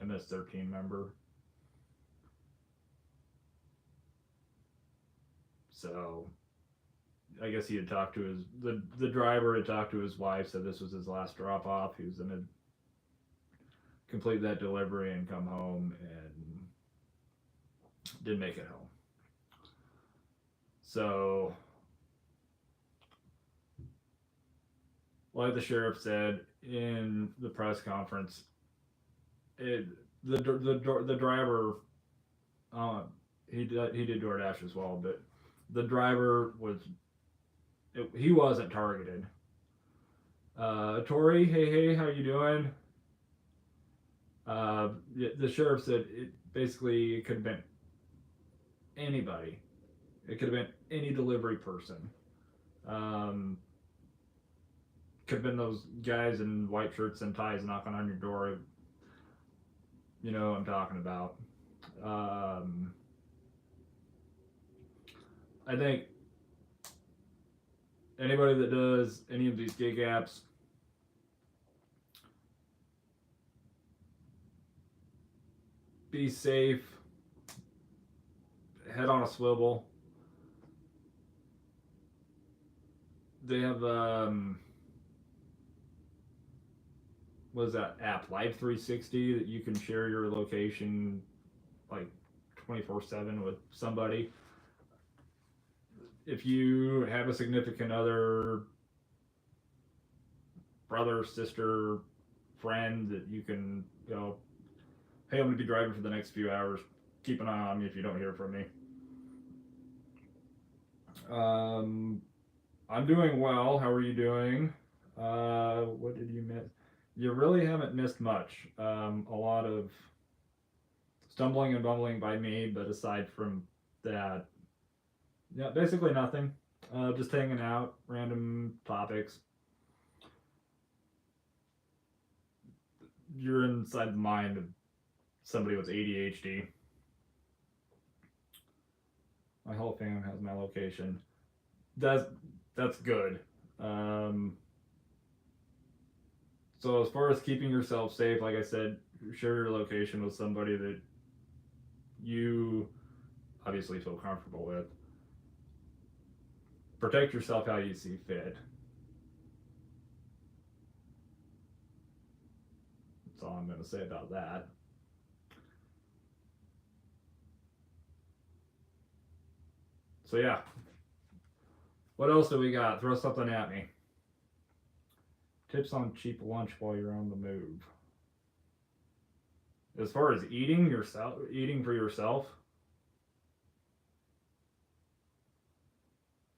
MS-13 member. So, I guess he had talked to the driver had talked to his wife, said this was his last drop off. He was going to complete that delivery and come home, and didn't make it home. So, like the sheriff said in the press conference, the driver, he did DoorDash as well, but the driver he wasn't targeted. Tori, hey, how you doing? The sheriff said it could have been anybody. It could have been any delivery person. Could have been those guys in white shirts and ties knocking on your door. You know what I'm talking about. I think anybody that does any of these gig apps, be safe, head on a swivel. They have what is that app, Live 360, that you can share your location like 24/7 with somebody. If you have a significant other, brother, sister, friend that you can hey, I'm going to be driving for the next few hours. Keep an eye on me if you don't hear from me. Um, I'm doing well. How are you doing? What did you miss? You really haven't missed much. A lot of stumbling and bumbling by me, but aside from that, yeah, basically nothing. Just hanging out, random topics. You're inside the mind of somebody with ADHD. My whole fam has my location. That's that's good. Um, so as far as keeping yourself safe, like I said, share your location with somebody that you obviously feel comfortable with. Protect yourself how you see fit. That's all I'm going to say about that. So yeah, what else do we got? Throw something at me. Tips on cheap lunch while you're on the move. As far as eating for yourself,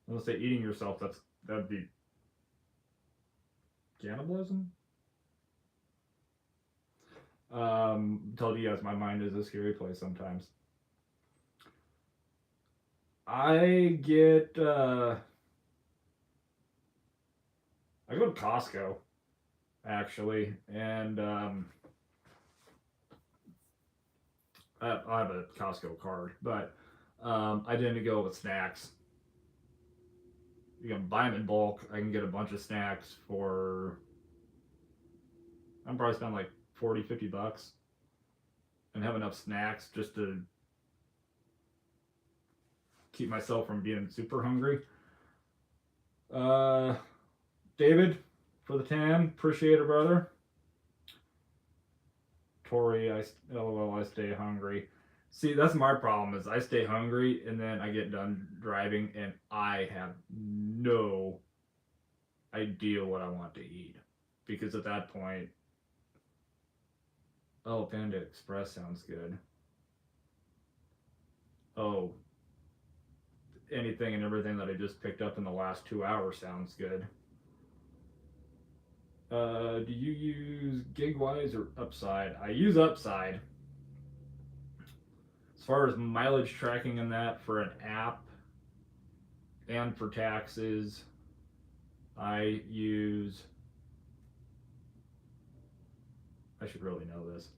let's say eating yourself. That'd be cannibalism. Tell you guys, my mind is a scary place sometimes. I get I go to Costco actually, and I have a Costco card, but I tend to go with snacks. You can buy them in bulk. I can get a bunch of snacks for I'm probably spend like 40, $50 and have enough snacks just to keep myself from being super hungry. Uh, David, for the tan, appreciate it, brother. Tori, LOL, I stay hungry. See, that's my problem is I stay hungry and then I get done driving and I have no idea what I want to eat. Because at that point, oh, Panda Express sounds good. Oh, anything and everything that I just picked up in the last 2 hours sounds good. Do you use Gigwise or Upside? I use Upside. As far as mileage tracking in that for an app and for taxes, I use. I should really know this.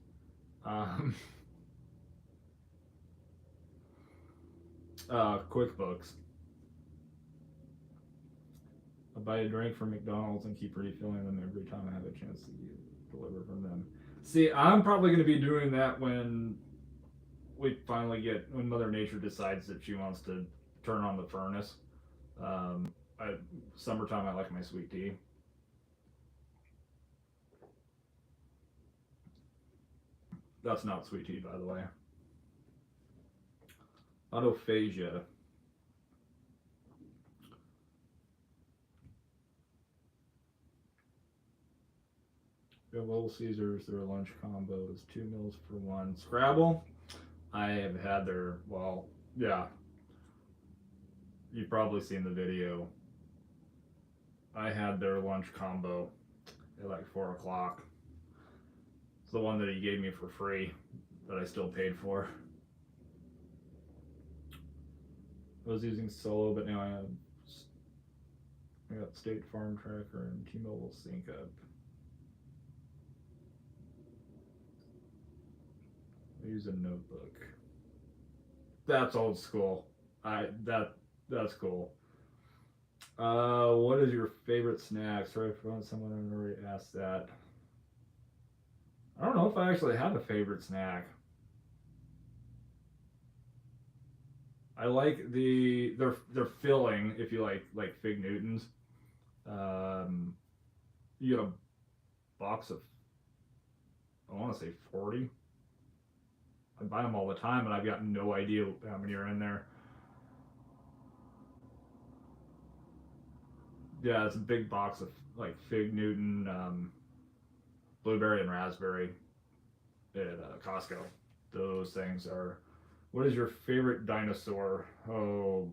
Um, QuickBooks. I buy a drink from McDonald's and keep refilling them every time I have a chance to deliver from them. See, I'm probably going to be doing that when when Mother Nature decides that she wants to turn on the furnace. Um, Summertime, I like my sweet tea. That's not sweet tea, by the way. Autophagia. We have Little Caesars, their lunch combo is 2 meals for one. Scrabble, I have had their, well, yeah, you've probably seen the video. I had their lunch combo at like 4 o'clock. It's the one that he gave me for free that I still paid for. I was using Solo, but now I got State Farm Tracker and T-Mobile Sync Up. I use a notebook. That's old school. That's cool. What is your favorite snack? Sorry if someone already asked that. I don't know if I actually have a favorite snack. I like they're filling if you like Fig Newtons. Um, you get a box of I want to say 40. I buy them all the time, and I've got no idea how many are in there. Yeah, it's a big box of like Fig Newton, blueberry and raspberry. at Costco. Those things are. What is your favorite dinosaur? Oh,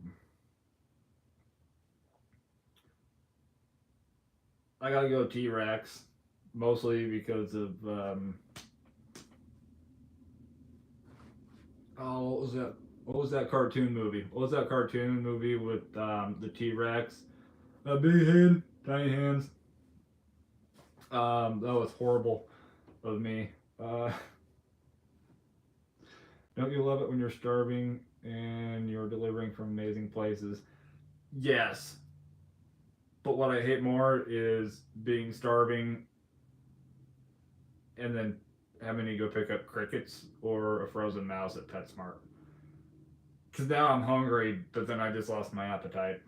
I gotta go T Rex, mostly because of oh, what was that? What was that cartoon movie? What was that cartoon movie with the T Rex? A big head, tiny hands. That was horrible of me. Uh, don't you love it when you're starving and you're delivering from amazing places? Yes, but what I hate more is being starving and then having to go pick up crickets or a frozen mouse at PetSmart. Because now I'm hungry, but then I just lost my appetite.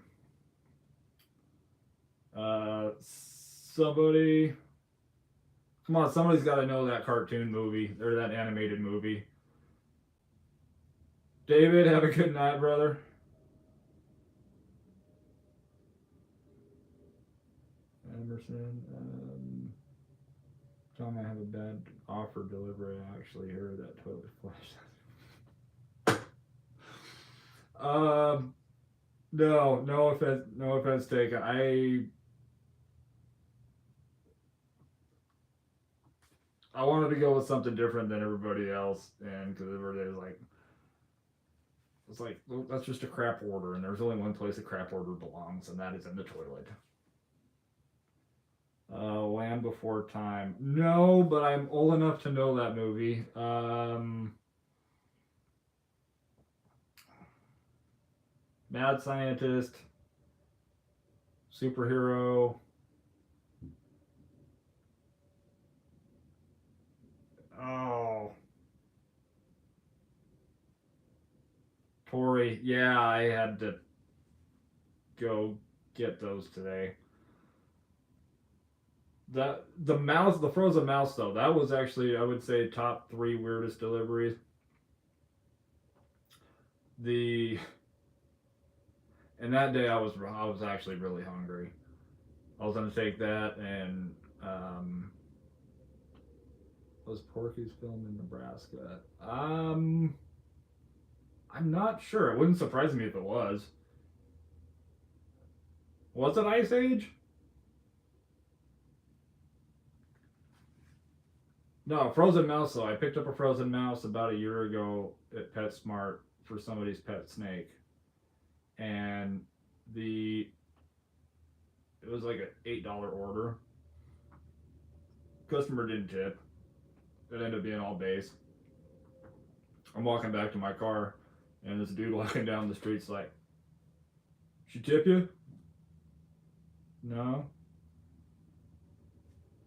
Somebody, come on, somebody's got to know that cartoon movie or that animated movie. David, have a good night, brother. Emerson, Tom, I have a bad offer delivery. I actually heard that totally flashed. No, no offense taken. I wanted to go with something different than everybody else, and because everybody was like, it's like, well, that's just a crap order, and there's only one place a crap order belongs, and that is in the toilet. Land Before Time. No, but I'm old enough to know that movie. Mad Scientist, superhero. Oh, Tori. Yeah, I had to go get those today. The frozen mouse though, that was actually I would say top three weirdest deliveries. The and that day I was actually really hungry. I was gonna take that and was Porky's filmed in Nebraska? I'm not sure. It wouldn't surprise me if it was. Was it Ice Age? No, frozen mouse though. I picked up a frozen mouse about a year ago at PetSmart for somebody's pet snake, and the it was like an $8 order. Customer didn't tip. It ended up being all base. I'm walking back to my car, and this dude walking down the street's like, "She tip you?" No.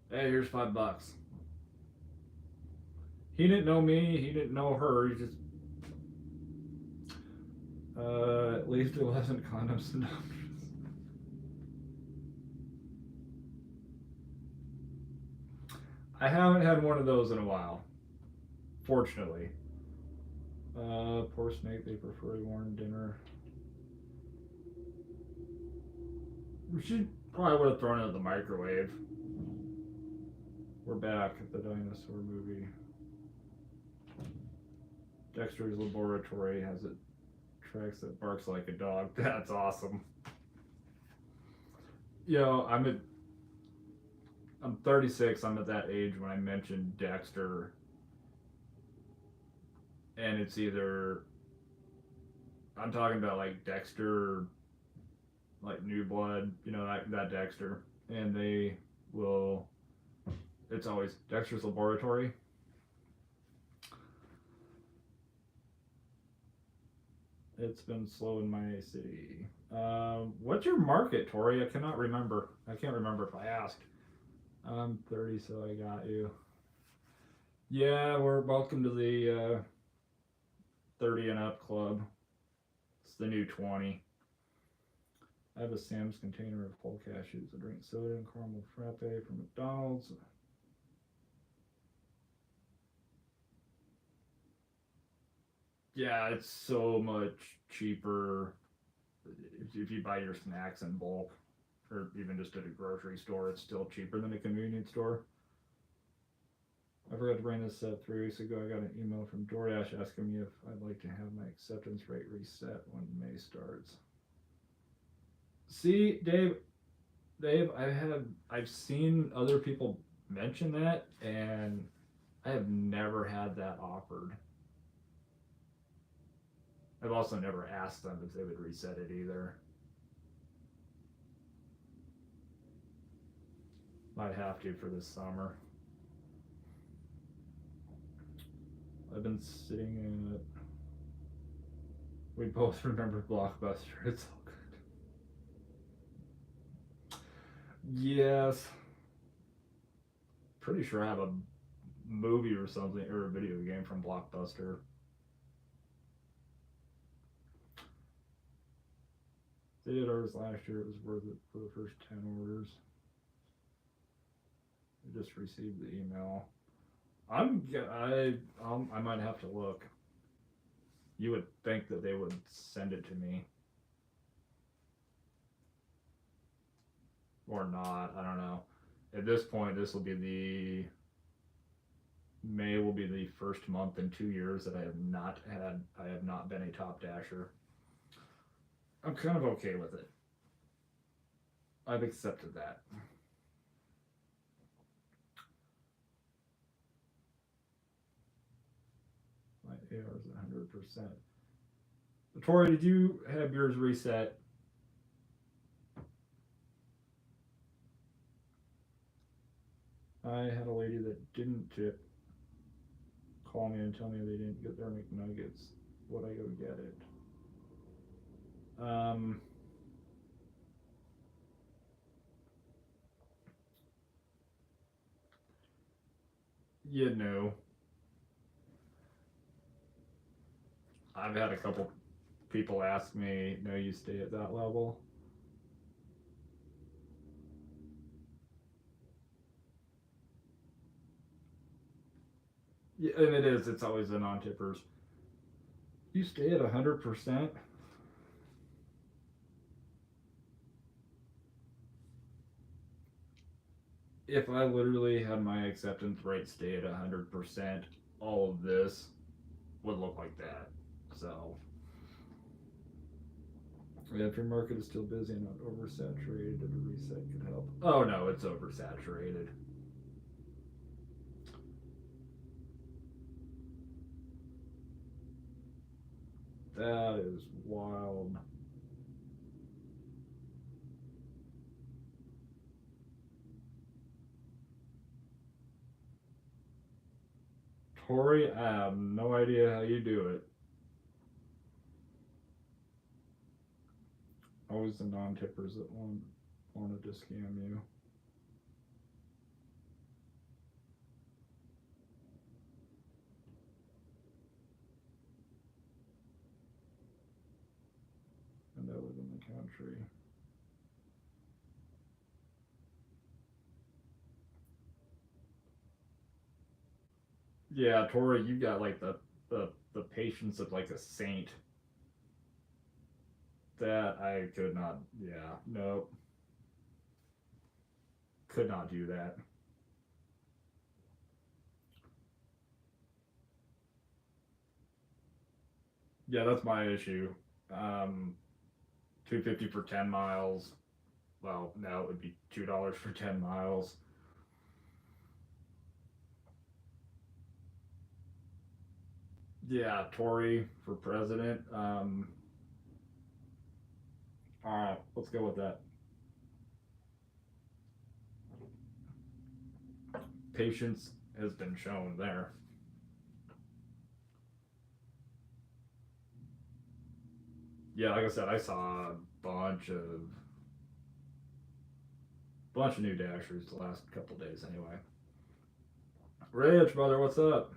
Hey, here's $5. He didn't know me. He didn't know her. He just at least it wasn't condoms and numbers. I haven't had one of those in a while, fortunately. Poor snake, they prefer a warm dinner. She probably would have thrown it in the microwave. We're back at the dinosaur movie. Dexter's Laboratory has it tracks that barks like a dog. That's awesome. Yo, I'm 36. I'm at that age when I mentioned Dexter, and it's either I'm talking about like Dexter, like New Blood, you know that Dexter, and they will. It's always Dexter's Laboratory. It's been slow in my city. What's your market, Tori? I cannot remember. I can't remember if I asked. I'm 30, so I got you. Yeah, we're welcome to the 30 and up club. It's the new 20. I have a Sam's container of whole cashews. I drink soda and caramel frappe from McDonald's. Yeah, it's so much cheaper if you buy your snacks in bulk, or even just at a grocery store. It's still cheaper than a convenience store. I forgot to bring this up 3 weeks ago. I got an email from DoorDash asking me if I'd like to have my acceptance rate reset when May starts. See, Dave, I've seen other people mention that, and I have never had that offered. I've also never asked them if they would reset it either. Might have to for this summer. I've been sitting in it. We both remember Blockbuster. It's all good. Yes. Pretty sure I have a movie or something, or a video game from Blockbuster. They did ours last year. It was worth it for the first 10 orders. I just received the email. I might have to look. You would think that they would send it to me. Or not, I don't know. At this point, May will be the first month in 2 years that I have not been a top dasher. I'm kind of okay with it. I've accepted that. My AR is 100%. Tori, did you have yours reset? I had a lady that didn't tip call me and tell me they didn't get their McNuggets. Would I go get it? You know, I've had a couple people ask me, no, you stay at that level. Yeah, and it's always the non-tippers. You stay at 100%. If I literally had my acceptance rate stay at 100%, all of this would look like that. So, yeah, if your market is still busy and not oversaturated, a reset could help. Oh no, it's oversaturated. That is wild. Tori, I have no idea how you do it. Always the non-tippers that wanted to scam you. And I live in the country. Yeah, Tori, you got like the patience of like a saint. That I could not. Yeah, nope. Could not do that. Yeah, that's my issue. 250 for 10 miles. Well, now it would be $2 for 10 miles. Yeah, Tory for president. All right, let's go with that. Patience has been shown there. Yeah, like I said, I saw a bunch of new dashers the last couple days anyway. Rich, brother, what's up?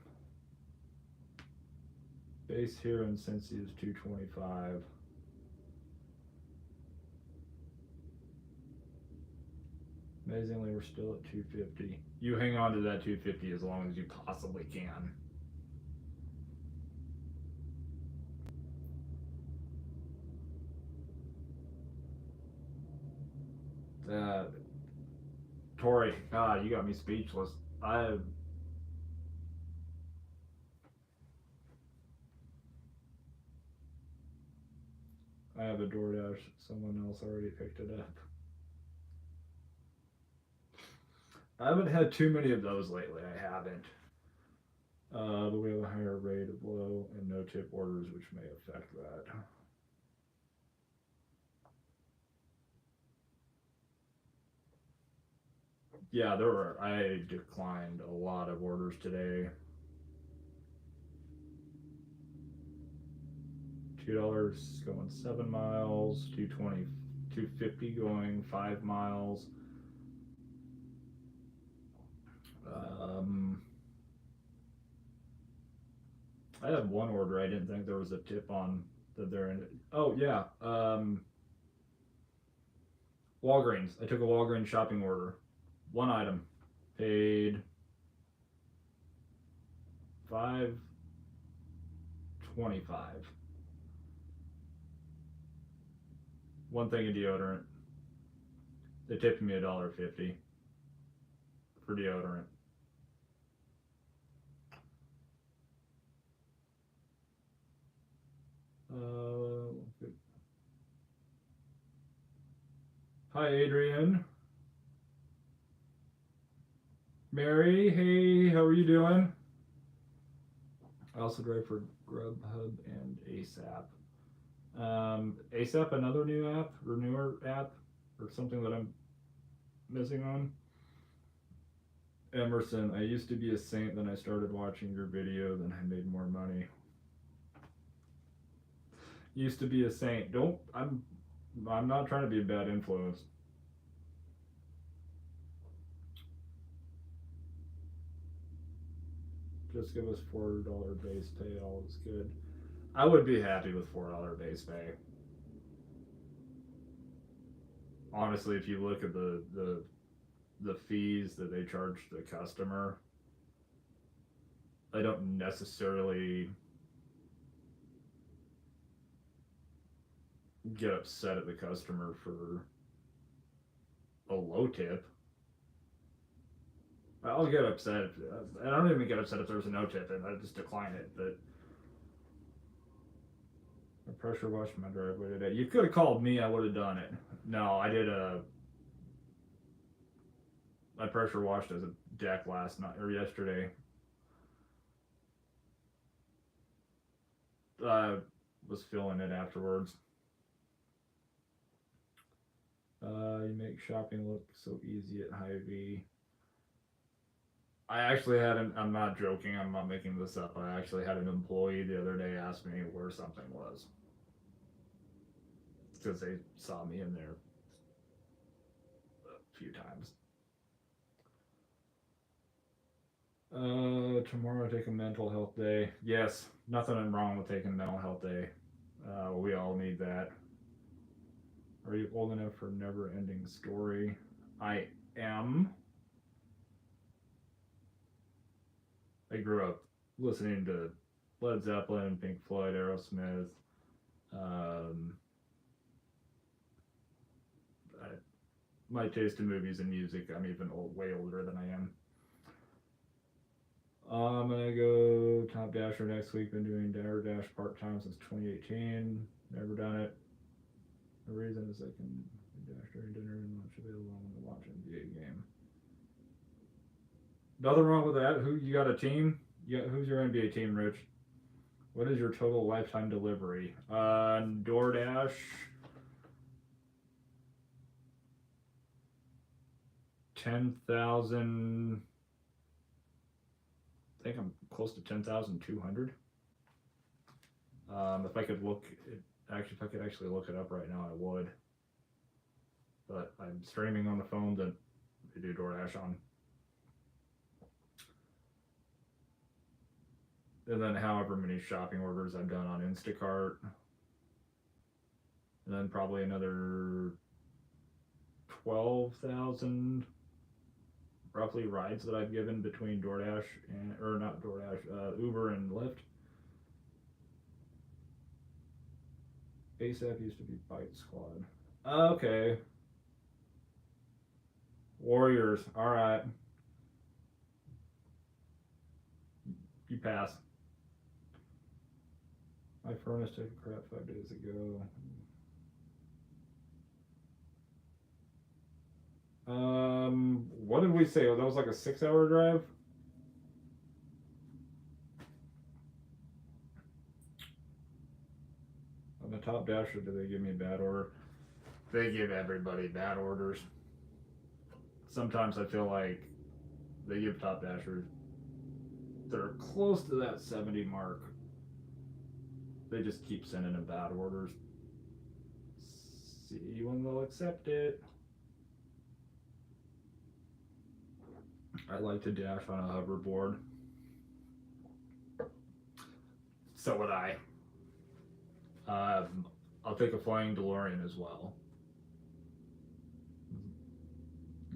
Base here in Cincy is 225. Amazingly, we're still at 250. You hang on to that 250 as long as you possibly can. Tori, God, you got me speechless. I have a DoorDash. Someone else already picked it up. I haven't had too many of those lately. I haven't. But we have a higher rate of low and no tip orders, which may affect that. Yeah, there were. I declined a lot of orders today. $2 going 7 miles, 220, 250 going 5 miles. Um, I had one order I didn't think there was a tip on that they're in. Oh yeah, Walgreens. I took a Walgreens shopping order. One item, paid $5.25. One thing of deodorant. They tipped me $1.50 for deodorant. Uh, Hi, Adrian. Mary, hey, how are you doing? I also drive for Grubhub and ASAP. ASAP, another new app or newer app or something that I'm missing on. Emerson, I used to be a saint, then I started watching your video, then I made more money. Used to be a saint. I'm not trying to be a bad influence. Just give us $4 base pay, all is good. I would be happy with $4 base pay. Honestly, if you look at the fees that they charge the customer, I don't necessarily get upset at the customer for a low tip. I'll get upset if I don't even get upset if there's a no tip and I just decline it. But I pressure washed my driveway today. You could have called me. I would have done it. No, I did I pressure washed as a deck last night or yesterday. I was filling it afterwards. You make shopping look so easy at Hy-Vee. I actually had I'm not joking, I'm not making this up. I actually had an employee the other day ask me where something was. Because they saw me in there a few times. Tomorrow I take a mental health day. Yes, nothing wrong with taking a mental health day. We all need that. Are you old enough for Never Ending Story? I am. I grew up listening to Led Zeppelin, Pink Floyd, Aerosmith. My taste in movies and music, I'm even way older than I am. I'm gonna go Top Dasher next week. Been doing Dare Dash part time since 2018. Never done it. The reason is I can dash during dinner and lunch available when I watch NBA game. Nothing wrong with that. Who you got a team? Who's your NBA team, Rich? What is your total lifetime delivery? DoorDash. 10,000. I think I'm close to 10,200. If I could look, if I could actually look it up right now, I would. But I'm streaming on the phone that we do DoorDash on. And then however many shopping orders I've done on Instacart. And then probably another 12,000 roughly rides that I've given between DoorDash and, or not DoorDash, Uber and Lyft. ASAP used to be Bite Squad. Okay. Warriors. All right. You pass. My furnace took a crap 5 days ago. What did we say? That was like a 6-hour drive. On the top dasher, did they give me a bad order? They give everybody bad orders. Sometimes I feel like they give top dashers that are close to that 70 mark. They just keep sending them bad orders. See when they'll accept it. I like to dash on a hoverboard. So would I. I'll take a flying DeLorean as well.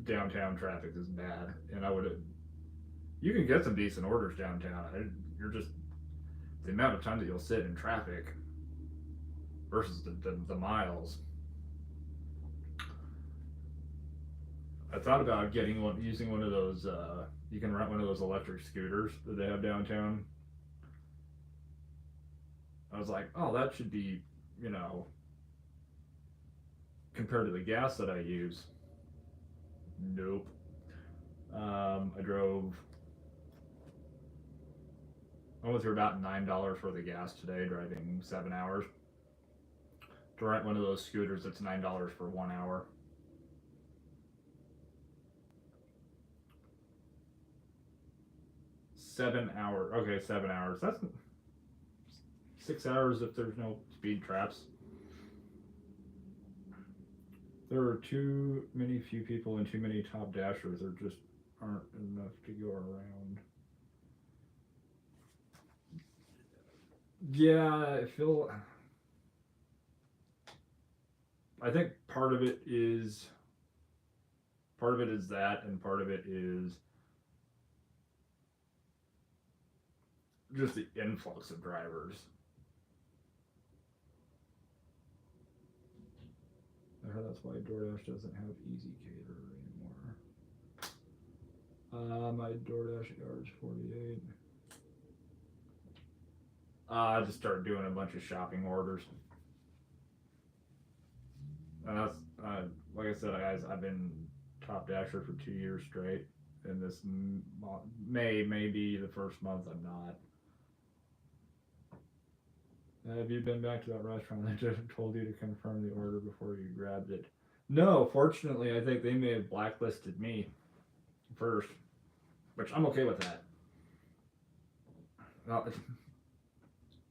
Downtown traffic is bad, and I would. You can get some decent orders downtown. You're just the amount of time that you'll sit in traffic versus the miles. I thought about using one of those. You can rent one of those electric scooters that they have downtown. I was like, oh, that should be, compared to the gas that I use. Nope. I drove. I went through about $9 for the gas today, driving 7 hours. To rent one of those scooters, it's $9 for 1 hour. Okay, 7 hours. That's 6 hours if there's no speed traps. There are too many few people and too many top dashers. There just aren't enough to go around. Yeah, I think part of it is that, and part of it is just the influx of drivers. I heard that's why DoorDash doesn't have Easy Cater anymore. My DoorDash yard's 48. I just started doing a bunch of shopping orders. And that's, like I said, guys, I've been top dasher for 2 years straight. And this May be the first month I'm not. Have you been back to that restaurant that just told you to confirm the order before you grabbed it? No, fortunately, I think they may have blacklisted me first, which I'm okay with that. Well,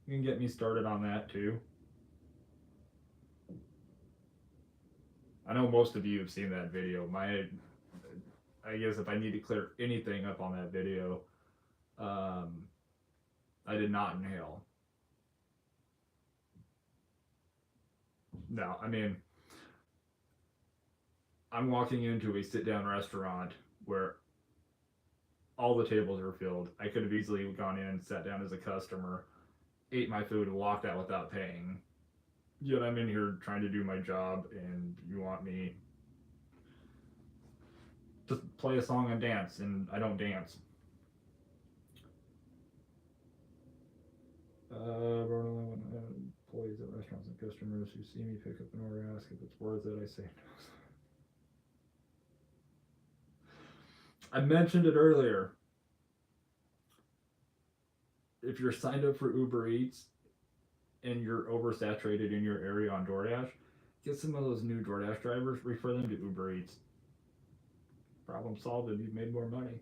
you can get me started on that too. I know most of you have seen that video. I guess if I need to clear anything up on that video, I did not inhale. No, I mean, I'm walking into a sit-down restaurant where all the tables are filled. I could have easily gone in, sat down as a customer, ate my food, and walked out without paying. Yet I'm in here trying to do my job, and you want me to play a song and dance, and I don't dance. Employees at restaurants and customers who see me pick up an order ask if it's worth it. I say no. I mentioned it earlier. If you're signed up for Uber Eats and you're oversaturated in your area on DoorDash, get some of those new DoorDash drivers, refer them to Uber Eats. Problem solved, and you've made more money.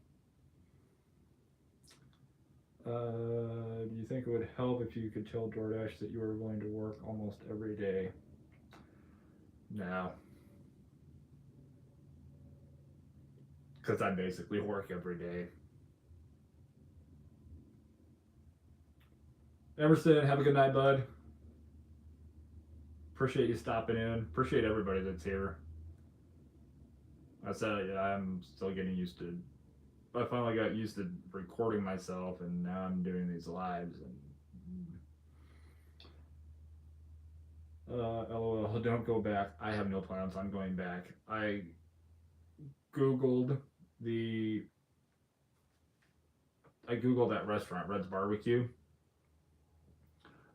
Do you think it would help if you could tell DoorDash that you are willing to work almost every day? No. Because I basically work every day. Emerson, have a good night, bud. Appreciate you stopping in. Appreciate everybody that's here. I said I'm still getting used to. I finally got used to recording myself, and now I'm doing these lives. And LOL, don't go back. I have no plans on going back. I googled that restaurant, Red's Barbecue.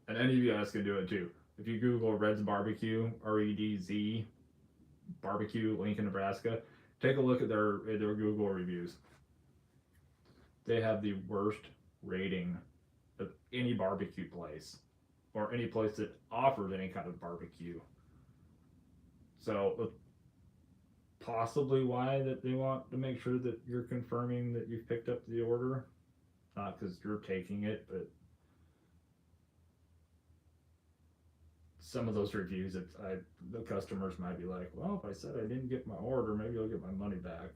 And any of you guys can do it too. If you Google Red's Barbecue, REDZ, barbecue, Lincoln, Nebraska, take a look at their Google reviews. They have the worst rating of any barbecue place or any place that offers any kind of barbecue. So possibly why that they want to make sure that you're confirming that you've picked up the order, not because you're taking it, but some of those reviews, the customers might be like, well, if I said I didn't get my order, maybe I'll get my money back.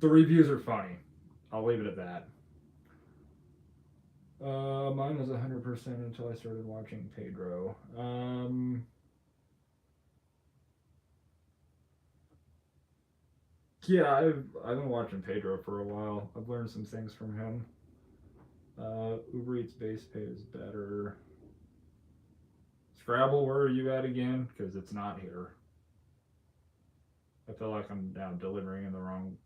The reviews are funny. I'll leave it at that. Mine was 100% until I started watching Pedro. Yeah, I've been watching Pedro for a while. I've learned some things from him. Uber Eats base pay is better. Scrabble, where are you at again? Because it's not here. I feel like I'm now delivering in the wrong.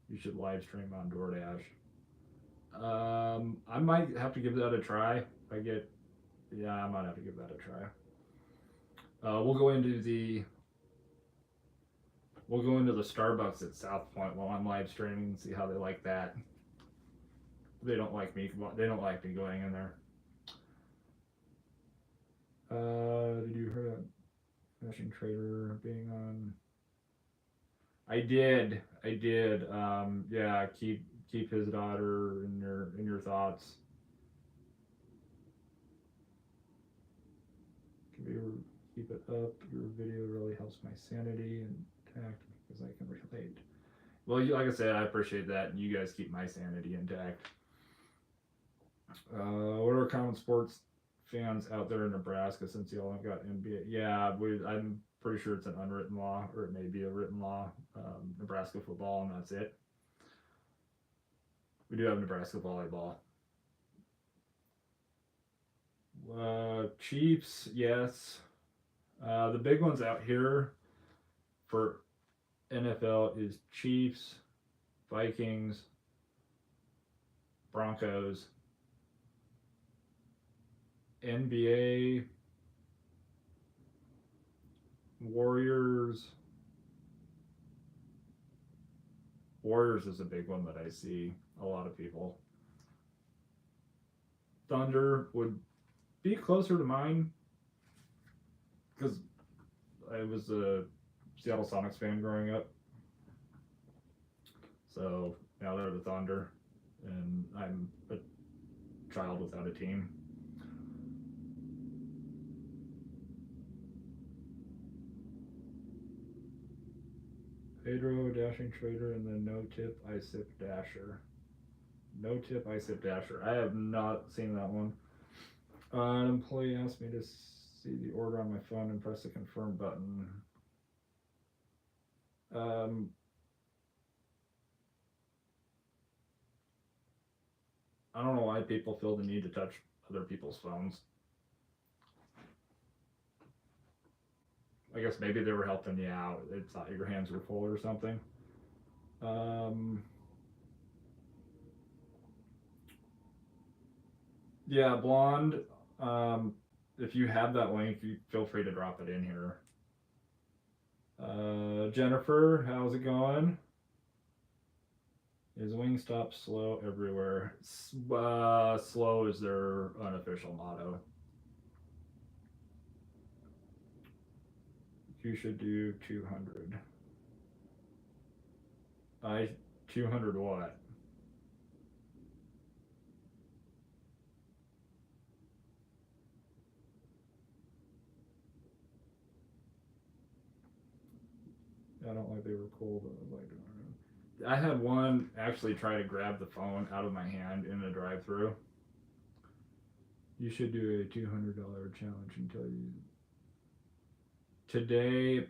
You should live stream on DoorDash. I might have to give that a try. I might have to give that a try. We'll go into the Starbucks at South Point while I'm live streaming and see how they like that. They don't like me. They don't like me going in there. Did you hear that Fashion Trader being on? I did. Yeah, keep his daughter in your thoughts. Keep it up. Your video really helps my sanity intact because I can relate. Well, like I said, I appreciate that, and you guys keep my sanity intact. What are common sports fans out there in Nebraska since y'all have got NBA? Yeah, I'm pretty sure it's an unwritten law, or it may be a written law. Nebraska football, and that's it. We do have Nebraska volleyball. Chiefs, yes. The big ones out here for NFL is Chiefs, Vikings, Broncos. NBA, Warriors. Warriors is a big one that I see a lot of people. Thunder would be closer to mine because I was a Seattle Sonics fan growing up. So now they're the Thunder, and I'm a child without a team. Pedro, Dashing Trader, and then No Tip, I Sip Dasher. No Tip, I Sip Dasher. I have not seen that one. An employee asked me to see the order on my phone and press the confirm button. I don't know why people feel the need to touch other people's phones. I guess maybe they were helping you out. They thought your hands were full or something. Yeah, Blonde. If you have that link, you feel free to drop it in here. Jennifer, how's it going? Is Wingstop slow everywhere? Slow is their unofficial motto. You should do 200. 200 what? I don't like they were cool, but I was like, I had one actually try to grab the phone out of my hand in a drive-through. You should do a $200 challenge until you. Today,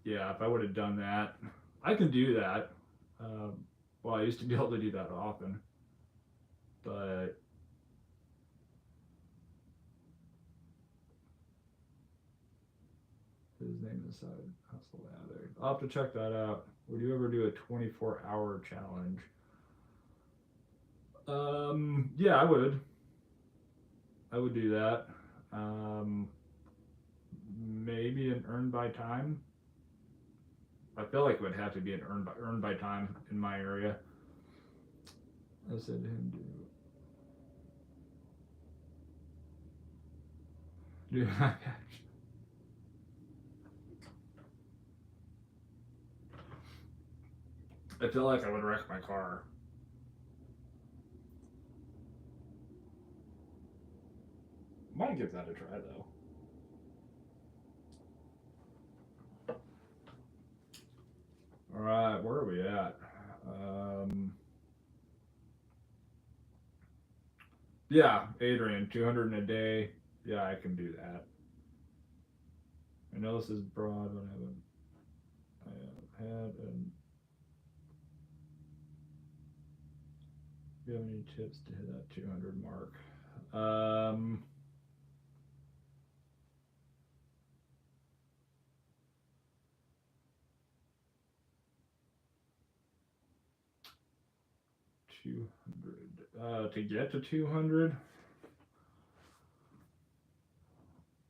yeah, if I would have done that, I can do that. Well, I used to be able to do that often, but his name is Side Hustle Addict. I'll have to check that out. Would you ever do a 24-hour challenge? Yeah, I would. I would do that. Maybe an earn by time. I feel like it would have to be an earned by time in my area. I said him do not catch. I feel like I would wreck my car. Might give that a try though. All right, where are we at? Yeah, Adrian, 200 in a day. Yeah, I can do that. I know this is broad, but I haven't had. And do you have any tips to hit that 200 mark? 200. To get to 200,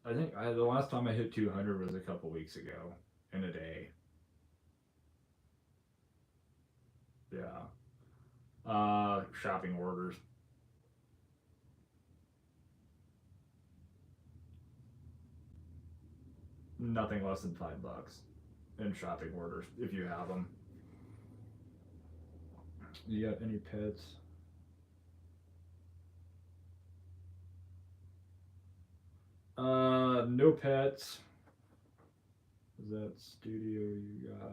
I think the last time I hit 200 was a couple weeks ago in a day. Yeah. Shopping orders. Nothing less than $5 in shopping orders if you have them. You got any pets? No pets. Is that studio you got?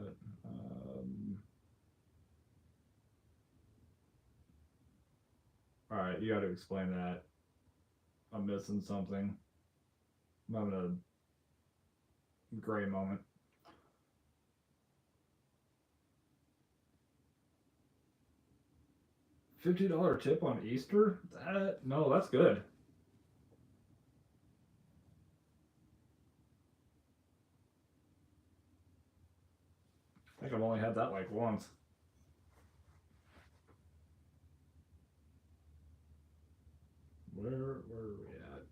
All right, you got to explain that. I'm missing something. I'm having a gray moment. $50 tip on Easter? No, that's good. I think I've only had that like once. Where are we at?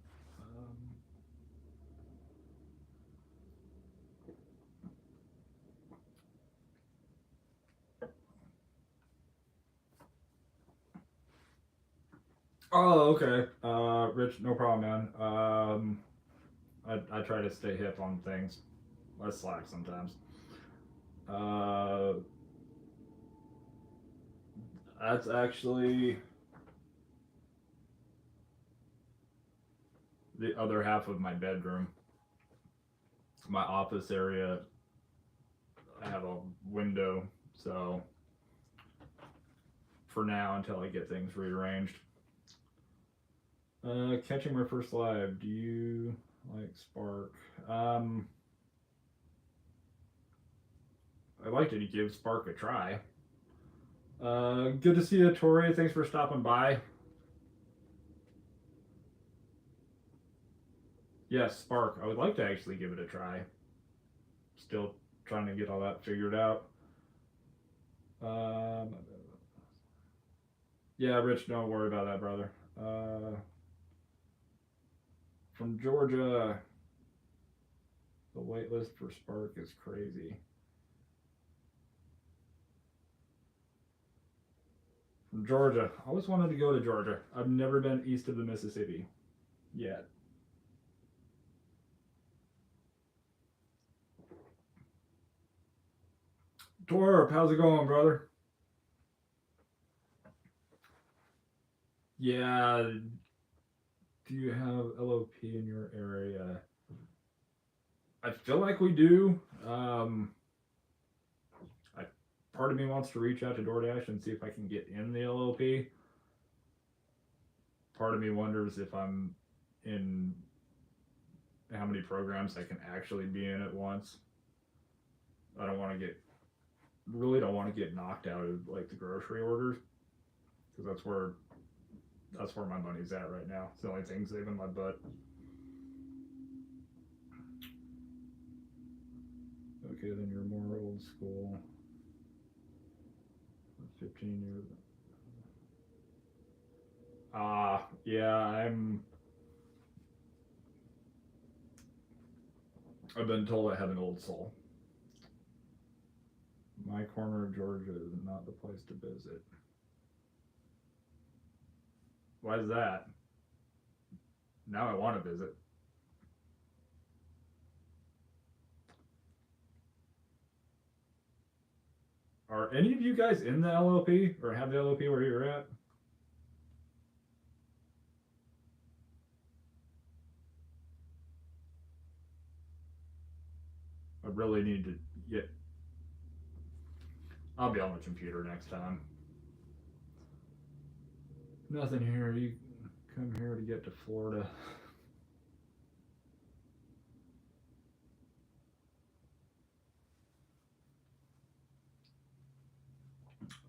Oh, okay. Rich, no problem, man. I try to stay hip on things. I slack sometimes. That's actually the other half of my bedroom. My office area, I have a window, so for now until I get things rearranged. Catching my first live. Do you like Spark? I'd like to give Spark a try. Good to see you, Tori. Thanks for stopping by. Yes, Spark. I would like to actually give it a try. Still trying to get all that figured out. Yeah, Rich, don't worry about that, brother. From Georgia, the waitlist for Spark is crazy. From Georgia. I always wanted to go to Georgia. I've never been east of the Mississippi yet. Torp, how's it going, brother? Yeah. Do you have LOP in your area? I feel like we do. Part of me wants to reach out to DoorDash and see if I can get in the LLP. Part of me wonders if I'm in how many programs I can actually be in at once. I don't want to get knocked out of like the grocery orders, because that's where my money's at right now. It's the only thing saving my butt. Okay, then you're more old school. 15 years. Yeah, I've been told I have an old soul. My corner of Georgia is not the place to visit. Why is that? Now I want to visit. Are any of you guys in the LLP or have the LLP where you're at? I really need to get. I'll be on the computer next time. Nothing here. You come here to get to Florida.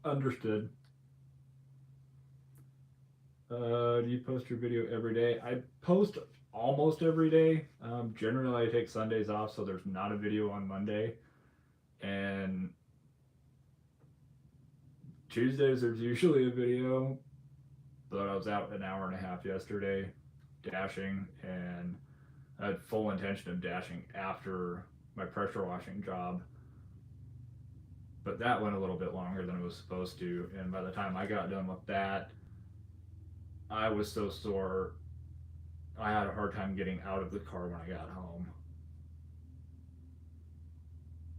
Understood. Do you post your video every day? I post almost every day. Generally, I take Sundays off, so there's not a video on Monday. And Tuesdays, there's usually a video. But I was out an hour and a half yesterday dashing, and I had full intention of dashing after my pressure washing job. But that went a little bit longer than it was supposed to. And by the time I got done with that, I was so sore, I had a hard time getting out of the car when I got home.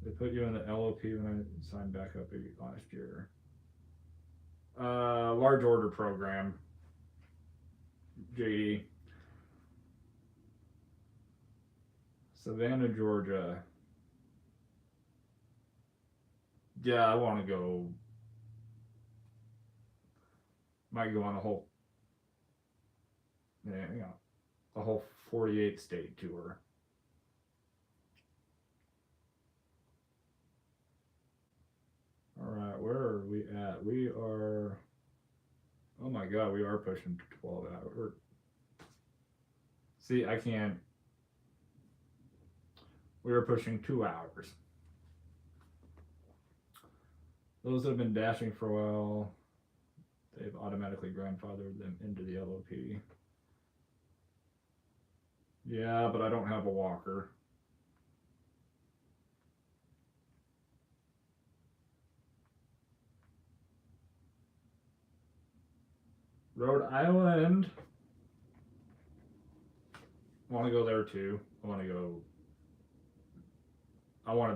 They put you in the LOP when I signed back up last year. Large order program, JD. Savannah, Georgia. Yeah, I want to go. Might go on a whole, a whole 48 state tour. All right, where are we at? We are. Oh my God, we are pushing 12 hours. See, I can't. We are pushing 2 hours. Those that have been dashing for a while, they've automatically grandfathered them into the LOP. Yeah, but I don't have a walker. Rhode Island. I want to go there too. I want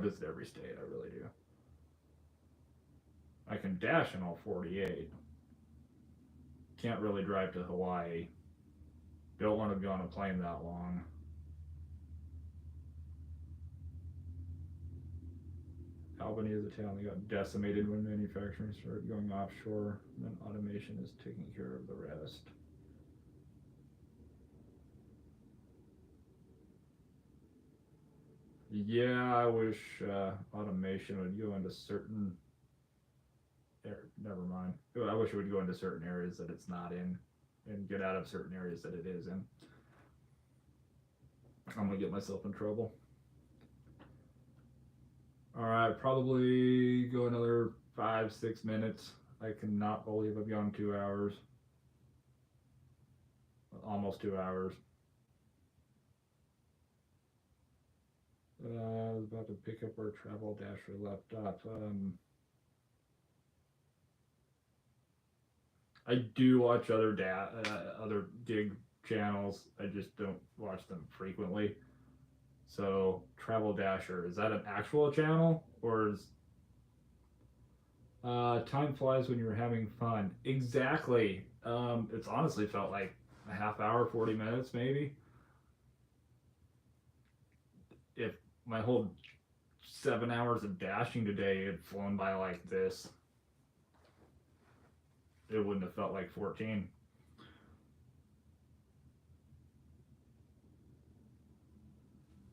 to visit every state. I really do. I can dash in all 48. Can't really drive to Hawaii. Don't want to be on a plane that long. Albany is a town that got decimated when manufacturing started going offshore, and then automation is taking care of the rest. Yeah, I wish automation would go into certain. Never mind. I wish it would go into certain areas that it's not in, and get out of certain areas that it is in. I'm gonna get myself in trouble. All right, probably go another 5-6 minutes. I cannot believe I've gone 2 hours. Almost 2 hours. I was about to pick up where Travel Dasher left off. I do watch other gig channels. I just don't watch them frequently. So Travel Dasher, is that an actual channel, or is time flies when you're having fun? Exactly. It's honestly felt like a half hour, 40 minutes maybe. If my whole 7 hours of dashing today had flown by like this, it wouldn't have felt like 14.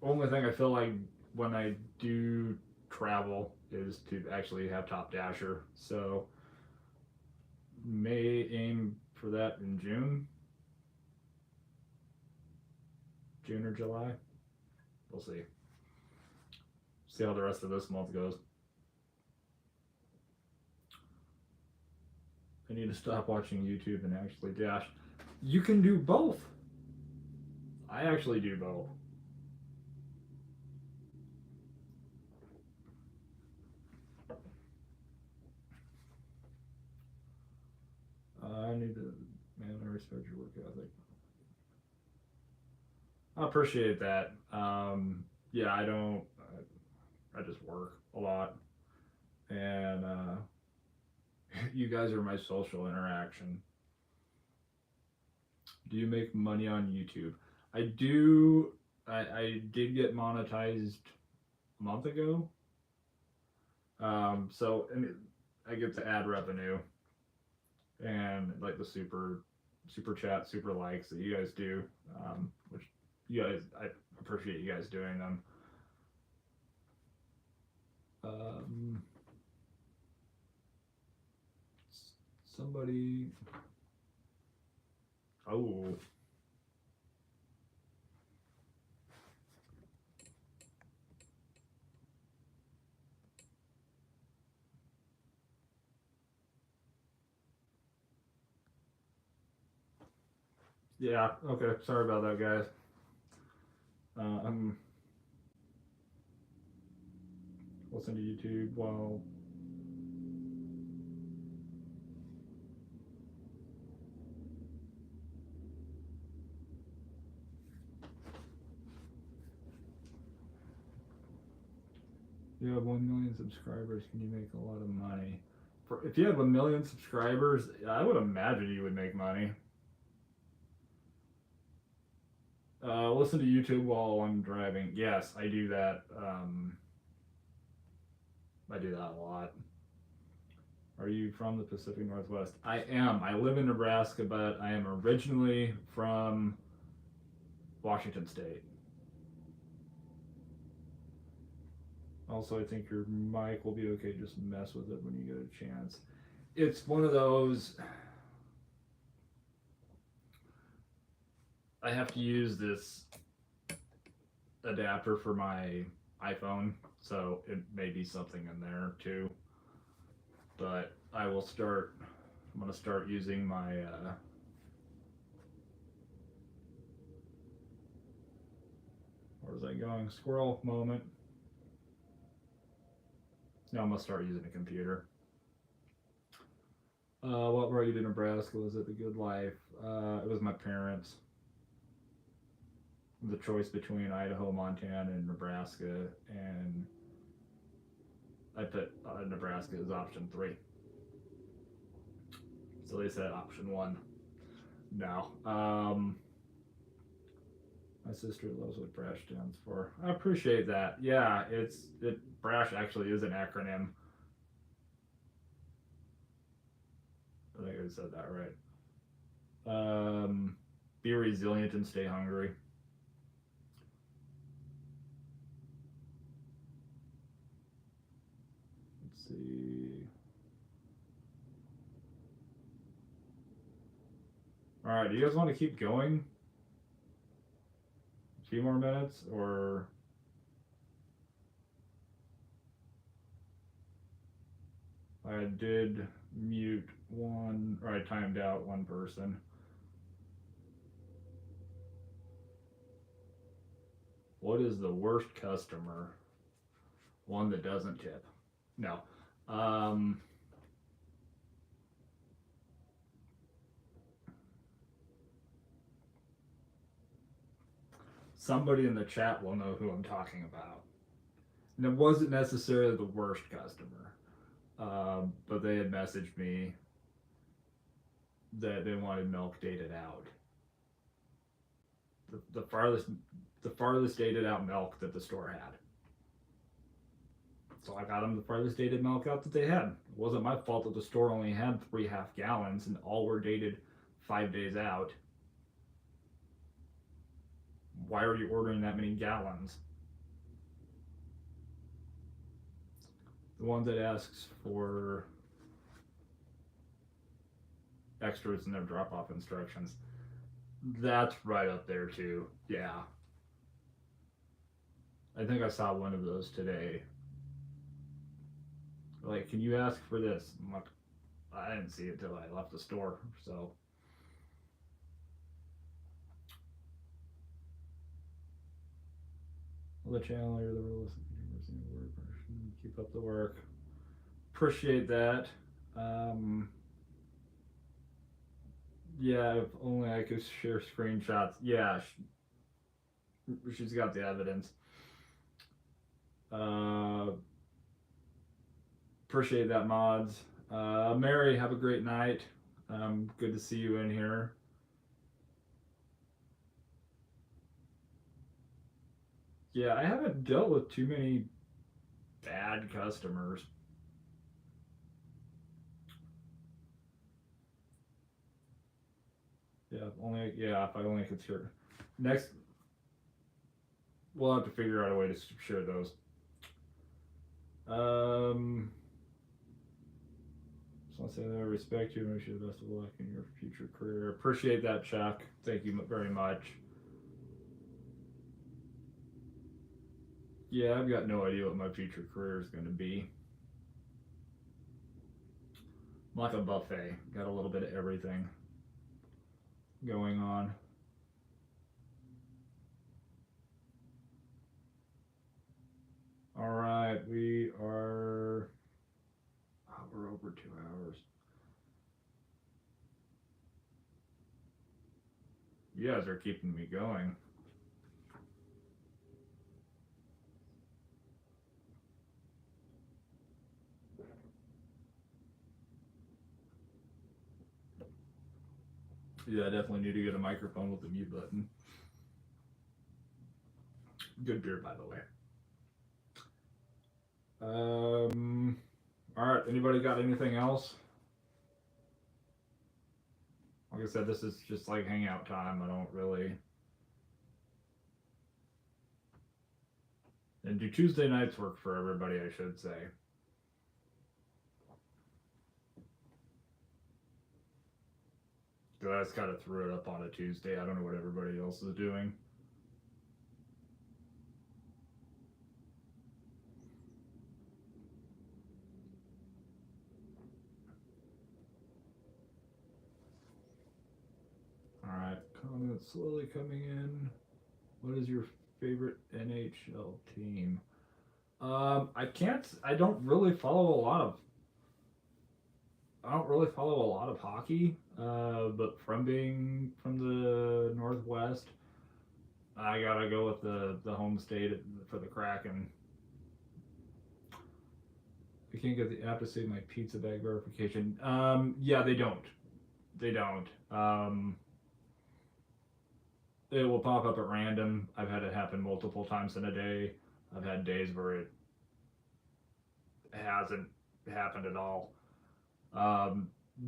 Only thing I feel like when I do travel is to actually have Top Dasher. So may aim for that in June or July. We'll see. See how the rest of this month goes. I need to stop watching YouTube and actually dash. You can do both. I actually do both. respect your work ethic. I appreciate that. Yeah, I don't. I just work a lot, and you guys are my social interaction. Do you make money on YouTube? I do. I did get monetized a month ago. So and I get the ad revenue and like the super chat, super likes that you guys do, which you guys I appreciate you guys doing them. Um, somebody. Oh, yeah. Okay. Sorry about that, guys. I'm listening to YouTube while. You have 1 million subscribers. Can you make a lot of money? If you have 1 million subscribers, I would imagine you would make money. Listen to YouTube while I'm driving. Yes, I do that. I do that a lot. Are you from the Pacific Northwest? I am. I live in Nebraska, but I am originally from Washington State. Also, I think your mic will be okay. Just mess with it when you get a chance. It's one of those. I have to use this adapter for my iPhone, so it may be something in there too. But I will start. I'm gonna start using my. Where's that going? Squirrel moment. No, I'm gonna start using a computer. What brought you to Nebraska? Was it the good life? It was my parents. The choice between Idaho, Montana, and Nebraska, and I put Nebraska as option 3. So they said option 1. No. My sister loves what BRASH stands for. I appreciate that. Yeah, BRASH actually is an acronym. I think I said that right. Be resilient and stay hungry. Let's see. All right, do you guys want to keep going? A few more minutes, or I did mute one, or I timed out one person. What is the worst customer? One that doesn't tip. No. Somebody in the chat will know who I'm talking about. And it wasn't necessarily the worst customer, but they had messaged me that they wanted milk dated out. The farthest dated out milk that the store had. So I got them the farthest dated milk out that they had. It wasn't my fault that the store only had 3 half gallons and all were dated 5 days out. Why are you ordering that many gallons? The one that asks for extras in their drop-off instructions. That's right up there too. Yeah. I think I saw one of those today. Like, can you ask for this? I'm like, I didn't see it till I left the store, so. Well, the channel, you're the realistic word person. Keep up the work. Appreciate that. Yeah, if only I could share screenshots. Yeah, she's got the evidence. Uh, Appreciate that, mods. Mary, have a great night. Good to see you in here. Yeah, I haven't dealt with too many bad customers. If I only could share. Next, we'll have to figure out a way to share those. Just want to say that I respect you and wish you the best of luck in your future career. Appreciate that, Chuck. Thank you very much. Yeah, I've got no idea what my future career is going to be. I'm like a buffet. Got a little bit of everything going on. All right, we're over 2 hours. You guys are keeping me going. Yeah, I definitely need to get a microphone with the mute button. Good beer, by the way. All right. Anybody got anything else? Like I said, this is just like hangout time. I don't really. And do Tuesday nights work for everybody? I should say. I just kind of threw it up on a Tuesday. I don't know what everybody else is doing. All right, comments slowly coming in. What is your favorite NHL team? I can't. I don't really follow a lot of. I don't really follow a lot of hockey. But from being from the Northwest, I gotta go with the home state for the Kraken. I can't get the app to save my pizza bag verification. Yeah, they don't. They don't. It will pop up at random. I've had it happen multiple times in a day. I've had days where it hasn't happened at all.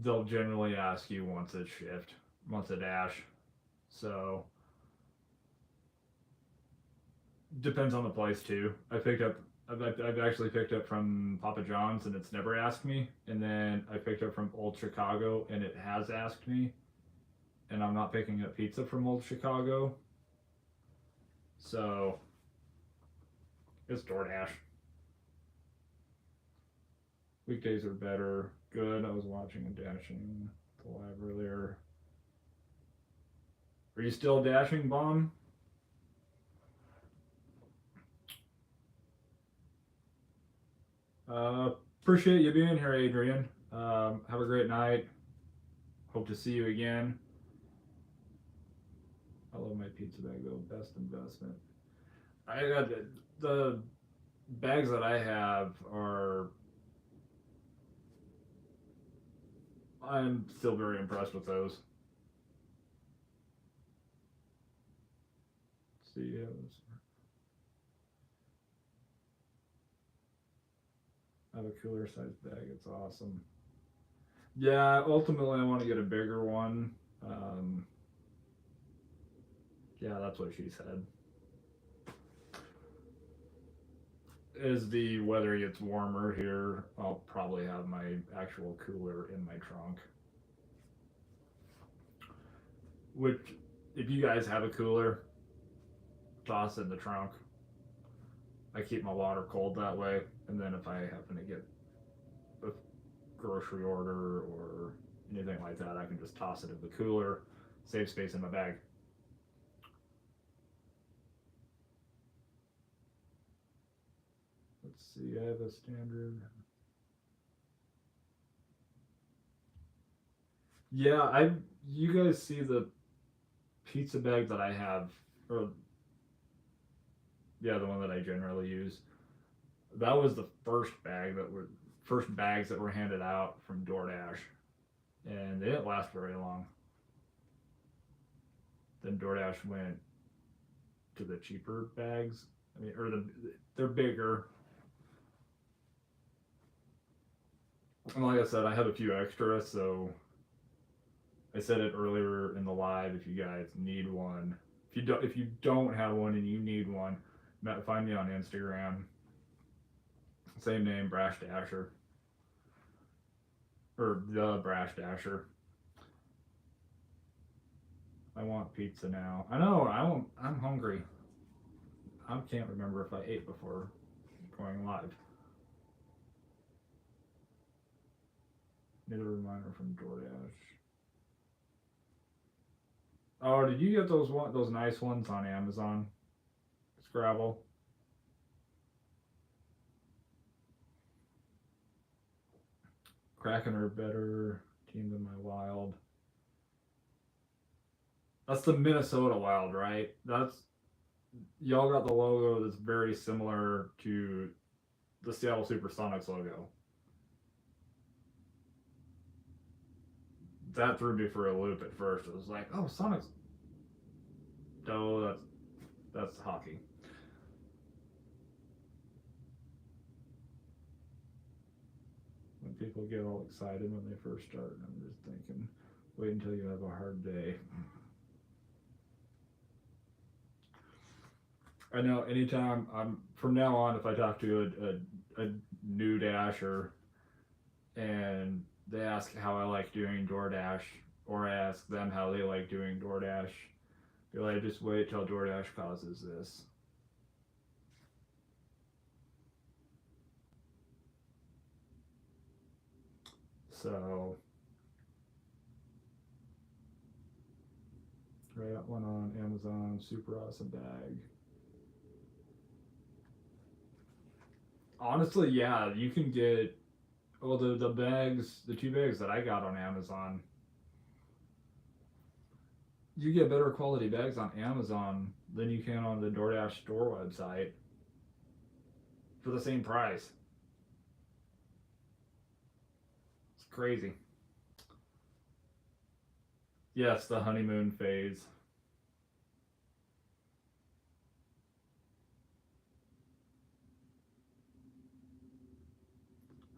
They'll generally ask you once a shift, once a dash. So depends on the place too. I've actually picked up from Papa John's and it's never asked me, and then I picked up from Old Chicago and it has asked me, and I'm not picking up pizza from Old Chicago. So it's DoorDash. Weekdays are better. Good. I was watching and dashing the live earlier. Are you still dashing, Bomb? Appreciate you being here, Adrian. Have a great night. Hope to see you again. I love my pizza bag though. Best investment. I got the bags that I have are. I'm still very impressed with those. See, I have a cooler sized bag. It's awesome. Yeah, ultimately I want to get a bigger one. Yeah, that's what she said. As the weather gets warmer here, I'll probably have my actual cooler in my trunk. Which, if you guys have a cooler, toss it in the trunk. I keep my water cold that way, and then if I happen to get a grocery order or anything like that, I can just toss it in the cooler, save space in my bag. Let's see, I have a standard. Yeah, you guys see the pizza bag that I have, or yeah, the one that I generally use. That was the first bags that were handed out from DoorDash, and they didn't last very long. Then DoorDash went to the cheaper bags. I mean, they're bigger. And like I said, I have a few extras, so I said it earlier in the live. If you guys need one, if you don't have one and you need one, find me on Instagram. Same name, Brash Dasher, or the Brash Dasher. I want pizza now. I know. I'm hungry. I can't remember if I ate before going live. Need a reminder from DoorDash. Oh, did you get those nice ones on Amazon? Scrabble. Kraken are better team than my Wild. That's the Minnesota Wild, right? That's y'all got the logo that's very similar to the Seattle Supersonics logo. That threw me for a loop at first. It was like, oh, Sonics. No, that's hockey. When people get all excited when they first start, and I'm just thinking, wait until you have a hard day. I know anytime I'm from now on, if I talk to a new dasher and they ask how I like doing DoorDash, or I ask them how they like doing DoorDash, be like, just wait till DoorDash causes this. So, I got one on Amazon, super awesome bag. Honestly, yeah, you can get well the two bags that I got on Amazon. You get better quality bags on Amazon than you can on the DoorDash store website for the same price. It's crazy. Yes, the honeymoon phase.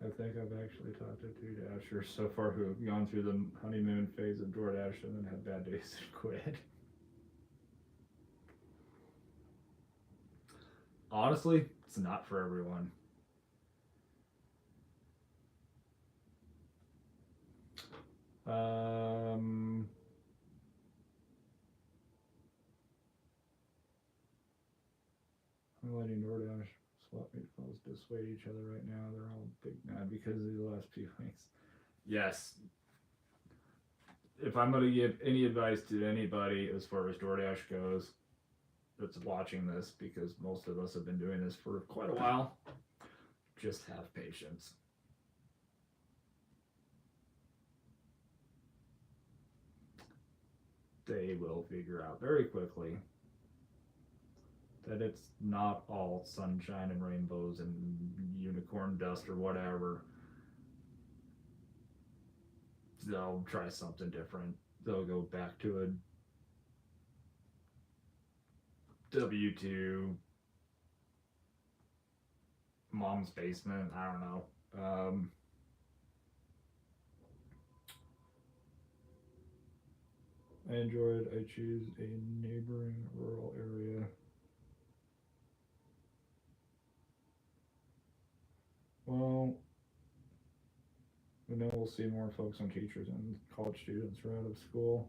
I think I've actually talked to two Dashers so far who have gone through the honeymoon phase of DoorDash and then had bad days and quit. Honestly, it's not for everyone. Um, I'm letting DoorDash swap meat files dissuade each other right now. They're all big mad because of the last few weeks. Yes. If I'm going to give any advice to anybody as far as DoorDash goes that's watching this, because most of us have been doing this for quite a while, just have patience. They will figure out very quickly that it's not all sunshine and rainbows and unicorn dust or whatever. They'll try something different. They'll go back to a W2 mom's basement. I don't know. Android, I choose a neighboring rural area. Well, we know we'll see more folks on teachers and college students are out of school.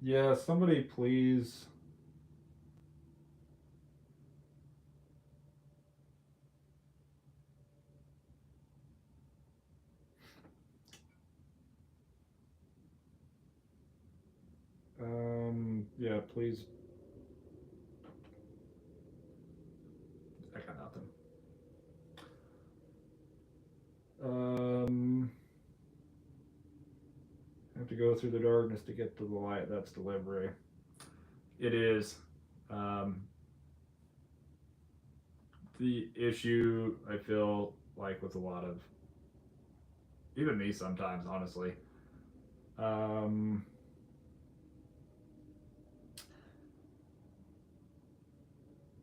Yeah, somebody please. Yeah, please. I got nothing. Um, to go through the darkness to get to the light. That's delivery. It is. The issue I feel like with a lot of, even me sometimes, honestly. And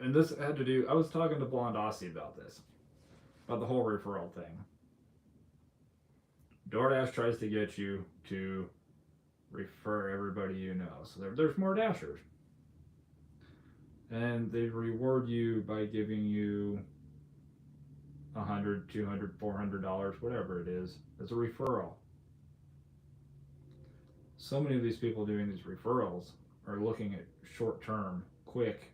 this had to do, I was talking to Blonde Aussie about this, about the whole referral thing. DoorDash tries to get you to refer everybody you know. So there's more Dashers. And they reward you by giving you $100, $200, $400, whatever it is, as a referral. So many of these people doing these referrals are looking at short term, quick.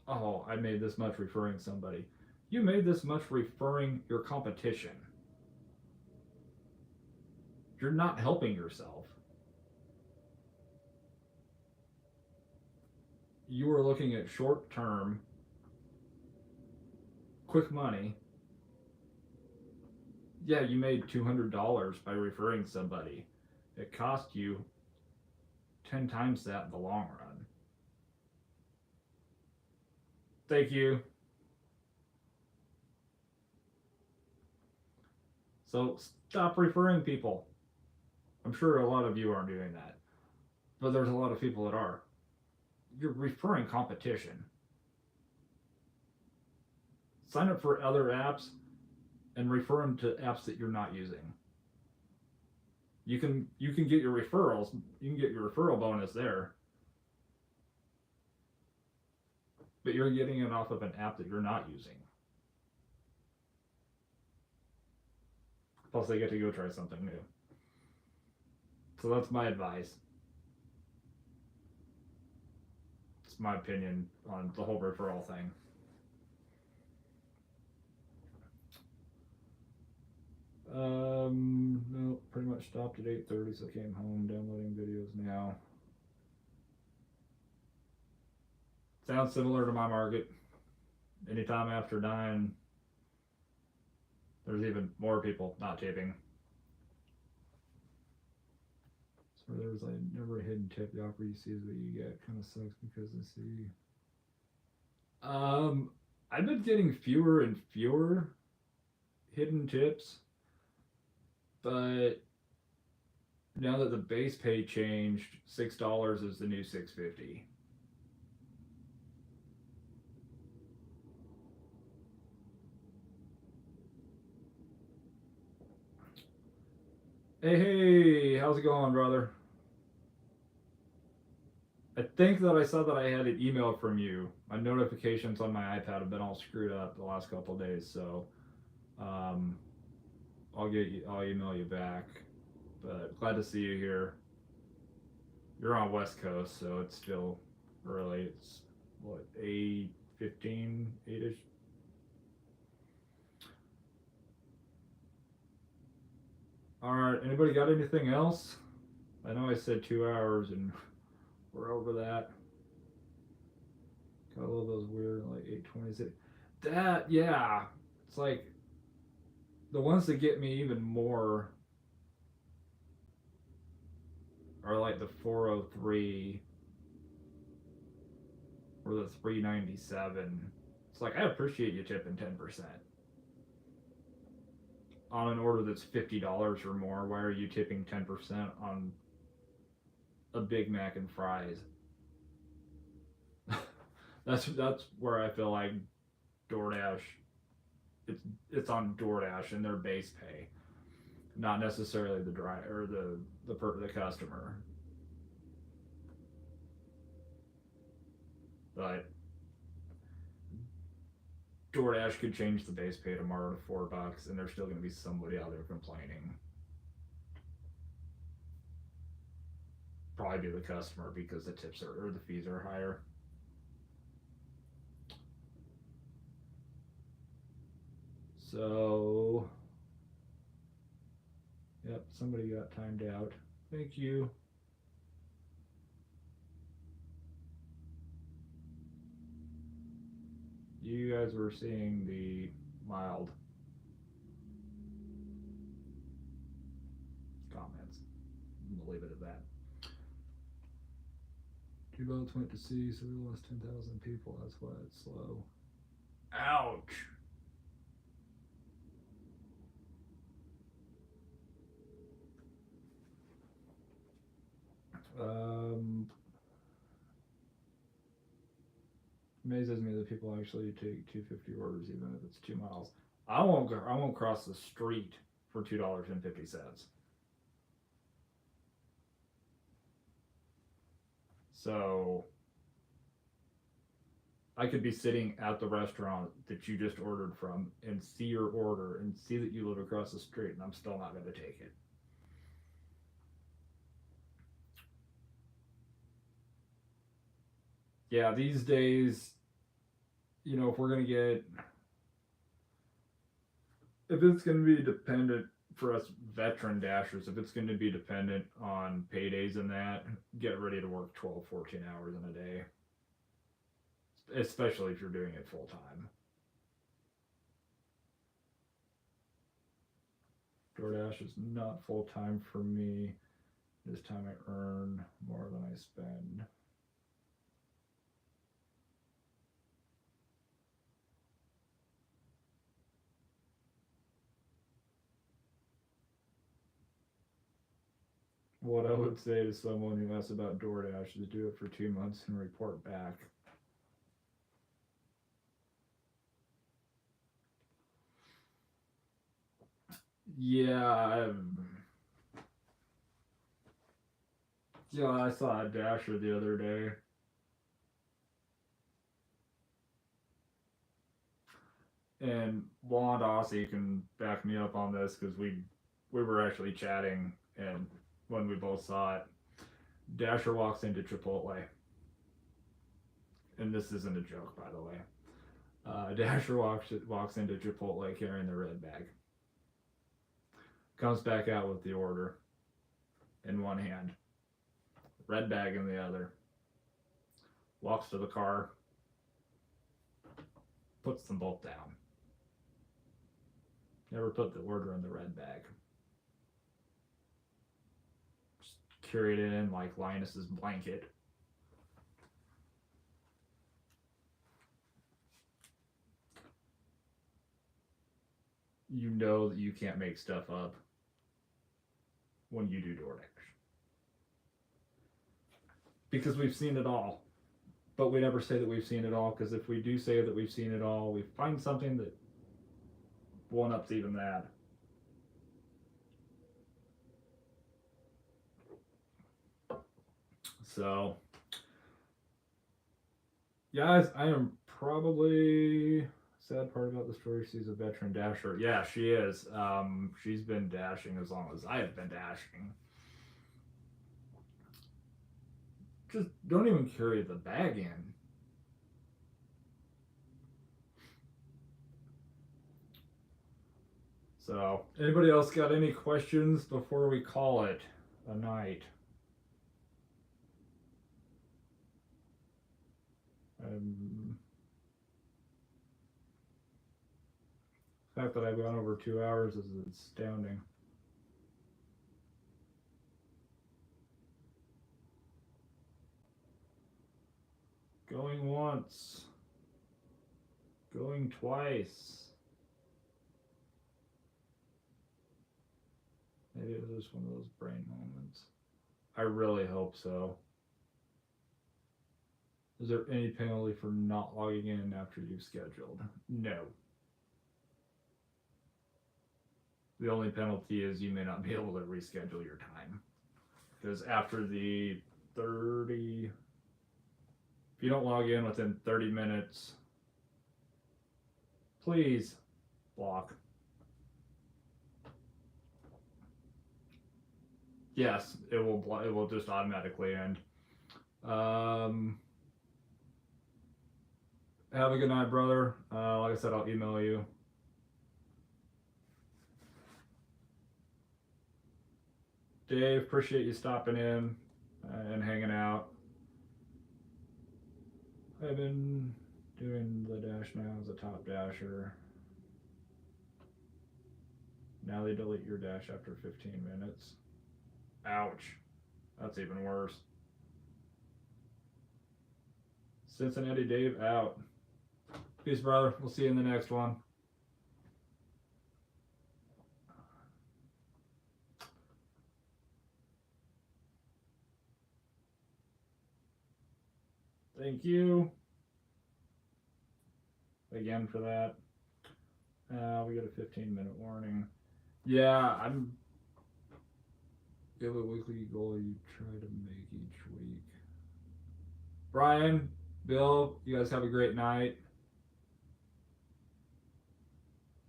Oh, I made this much referring somebody. You made this much referring your competition. You're not helping yourself. You are looking at short term, quick money. Yeah, you made $200 by referring somebody. It cost you 10 times that in the long run. Thank you. So stop referring people. I'm sure a lot of you aren't doing that, but there's a lot of people that are. You're referring competition. Sign up for other apps and refer them to apps that you're not using. You can get your referrals. You can get your referral bonus there, but you're getting it off of an app that you're not using. Plus, they get to go try something new. So that's my advice. It's my opinion on the whole referral thing. No, pretty much stopped at 8:30, so I came home downloading videos now. Sounds similar to my market. Anytime after 9, there's even more people not taping. So there's like never a hidden tip. The offer you see is what you get. Kind of sucks because I see. I've been getting fewer and fewer hidden tips, but now that the base pay changed, $6 is the new $6.50. Hey, how's it going, brother? I think that I saw that I had an email from you. My notifications on my iPad have been all screwed up the last couple of days, so I'll email you back. But glad to see you here. You're on West Coast, so it's still early. It's what, 8:15, 8ish. All right. Anybody got anything else? I know I said 2 hours and we're over that. Got all those weird like 8:20s. That, yeah. It's like the ones that get me even more are like the 403 or the 397. It's like, I appreciate you tipping 10% on an order that's $50 or more. Why are you tipping 10% on a Big Mac and fries? that's where I feel like DoorDash, it's on DoorDash and their base pay, not necessarily the driver or the customer. But DoorDash could change the base pay tomorrow to $4, and there's still going to be somebody out there complaining. Probably be the customer because the tips or the fees are higher. So, yep, somebody got timed out. Thank you. You guys were seeing the mild comments. we'll leave it at that. Two boats went to sea, so we lost 10,000 people. That's why it's slow. Ouch. Amazes me that people actually take 250 orders, even if it's 2 miles. I won't cross the street for $2.50. So I could be sitting at the restaurant that you just ordered from and see your order and see that you live across the street, and I'm still not going to take it. Yeah, these days, if we're going to get, if it's going to be dependent for us veteran dashers, if it's going to be dependent on paydays and that, get ready to work 12, 14 hours in a day. Especially if you're doing it full time. DoorDash is not full time for me. This time I earn more than I spend. What I would say to someone who asks about DoorDash is do it for 2 months and report back. Yeah, I saw a Dasher the other day. And Law and Aussie can back me up on this because we were actually chatting, and when we both saw it, Dasher walks into Chipotle, and this isn't a joke, by the way. Dasher walks into Chipotle carrying the red bag, comes back out with the order in one hand, red bag in the other, walks to the car, puts them both down. Never put the order in the red bag. Just carried it in like Linus's blanket. You know that you can't make stuff up when you do DoorDash. Because we've seen it all. But we never say that we've seen it all, because if we do say that we've seen it all, we find something that one-ups even that. So, guys, I am probably sad part about the story. She's a veteran dasher. Yeah, she is. She's been dashing as long as I have been dashing. Just don't even carry the bag in. So, anybody else got any questions before we call it a night? The fact that I've gone over 2 hours is astounding. Going once. Going twice. Maybe it was just one of those brain moments. I really hope so. Is there any penalty for not logging in after you've scheduled? No. The only penalty is you may not be able to reschedule your time. Because after the 30... If you don't log in within 30 minutes, please block. Yes, it will just automatically end. Have a good night, brother. Like I said, I'll email you. Dave, appreciate you stopping in and hanging out. I've been doing the dash now as a top dasher. Now they delete your dash after 15 minutes. Ouch. That's even worse. Cincinnati Dave out. Peace, brother. We'll see you in the next one. Thank you again for that. We got a 15-minute warning. Yeah, you have a weekly goal you try to make each week. Brian, Bill, you guys have a great night.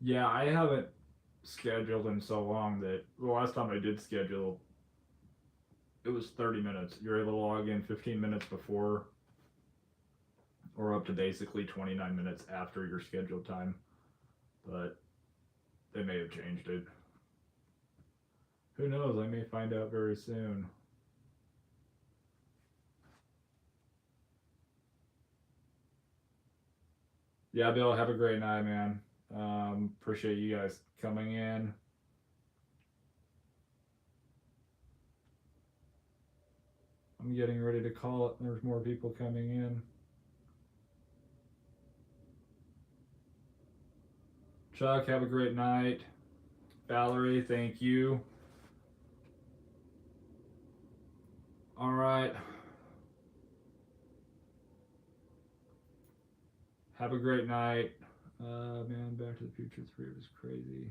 Yeah, I haven't scheduled in so long that the last time I did schedule, it was 30 minutes. You're able to log in 15 minutes before or up to basically 29 minutes after your scheduled time. But they may have changed it. Who knows? I may find out very soon. Yeah, Bill, have a great night, man. Appreciate you guys coming in. I'm getting ready to call it. There's more people coming in. Chuck, have a great night. Valerie, thank you. All right. Have a great night. Man, Back to the Future 3 was crazy.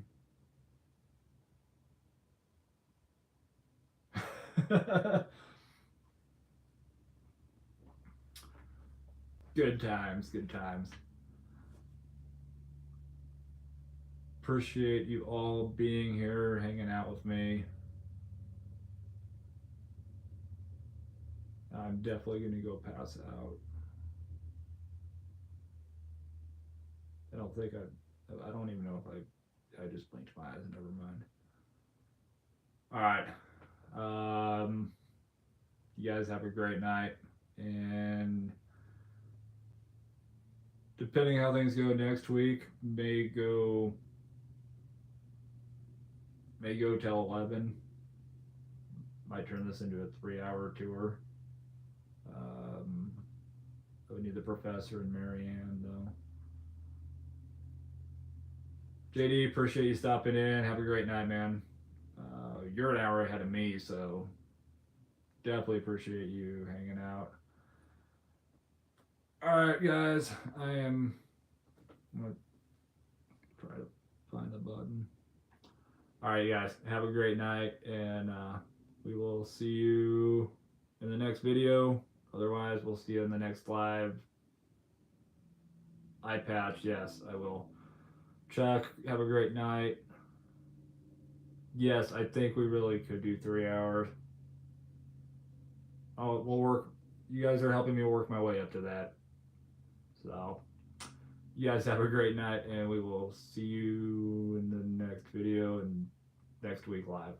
Good times, good times. Appreciate you all being here, hanging out with me. I'm definitely going to go pass out. I don't even know if I just blinked my eyes, never mind. All right. You guys have a great night, and depending how things go next week, may go till 11. Might turn this into a 3-hour tour. I would need the professor and Marianne though. JD, appreciate you stopping in. Have a great night, man. You're an hour ahead of me, so definitely appreciate you hanging out. All right, guys, I'm gonna try to find the button. All right, guys, have a great night, and we will see you in the next video. Otherwise, we'll see you in the next live. Eye patch, yes, I will. Chuck, have a great night. Yes, I think we really could do 3 hours. We'll work. You guys are helping me work my way up to that. So, you guys have a great night, and we will see you in the next video and next week live.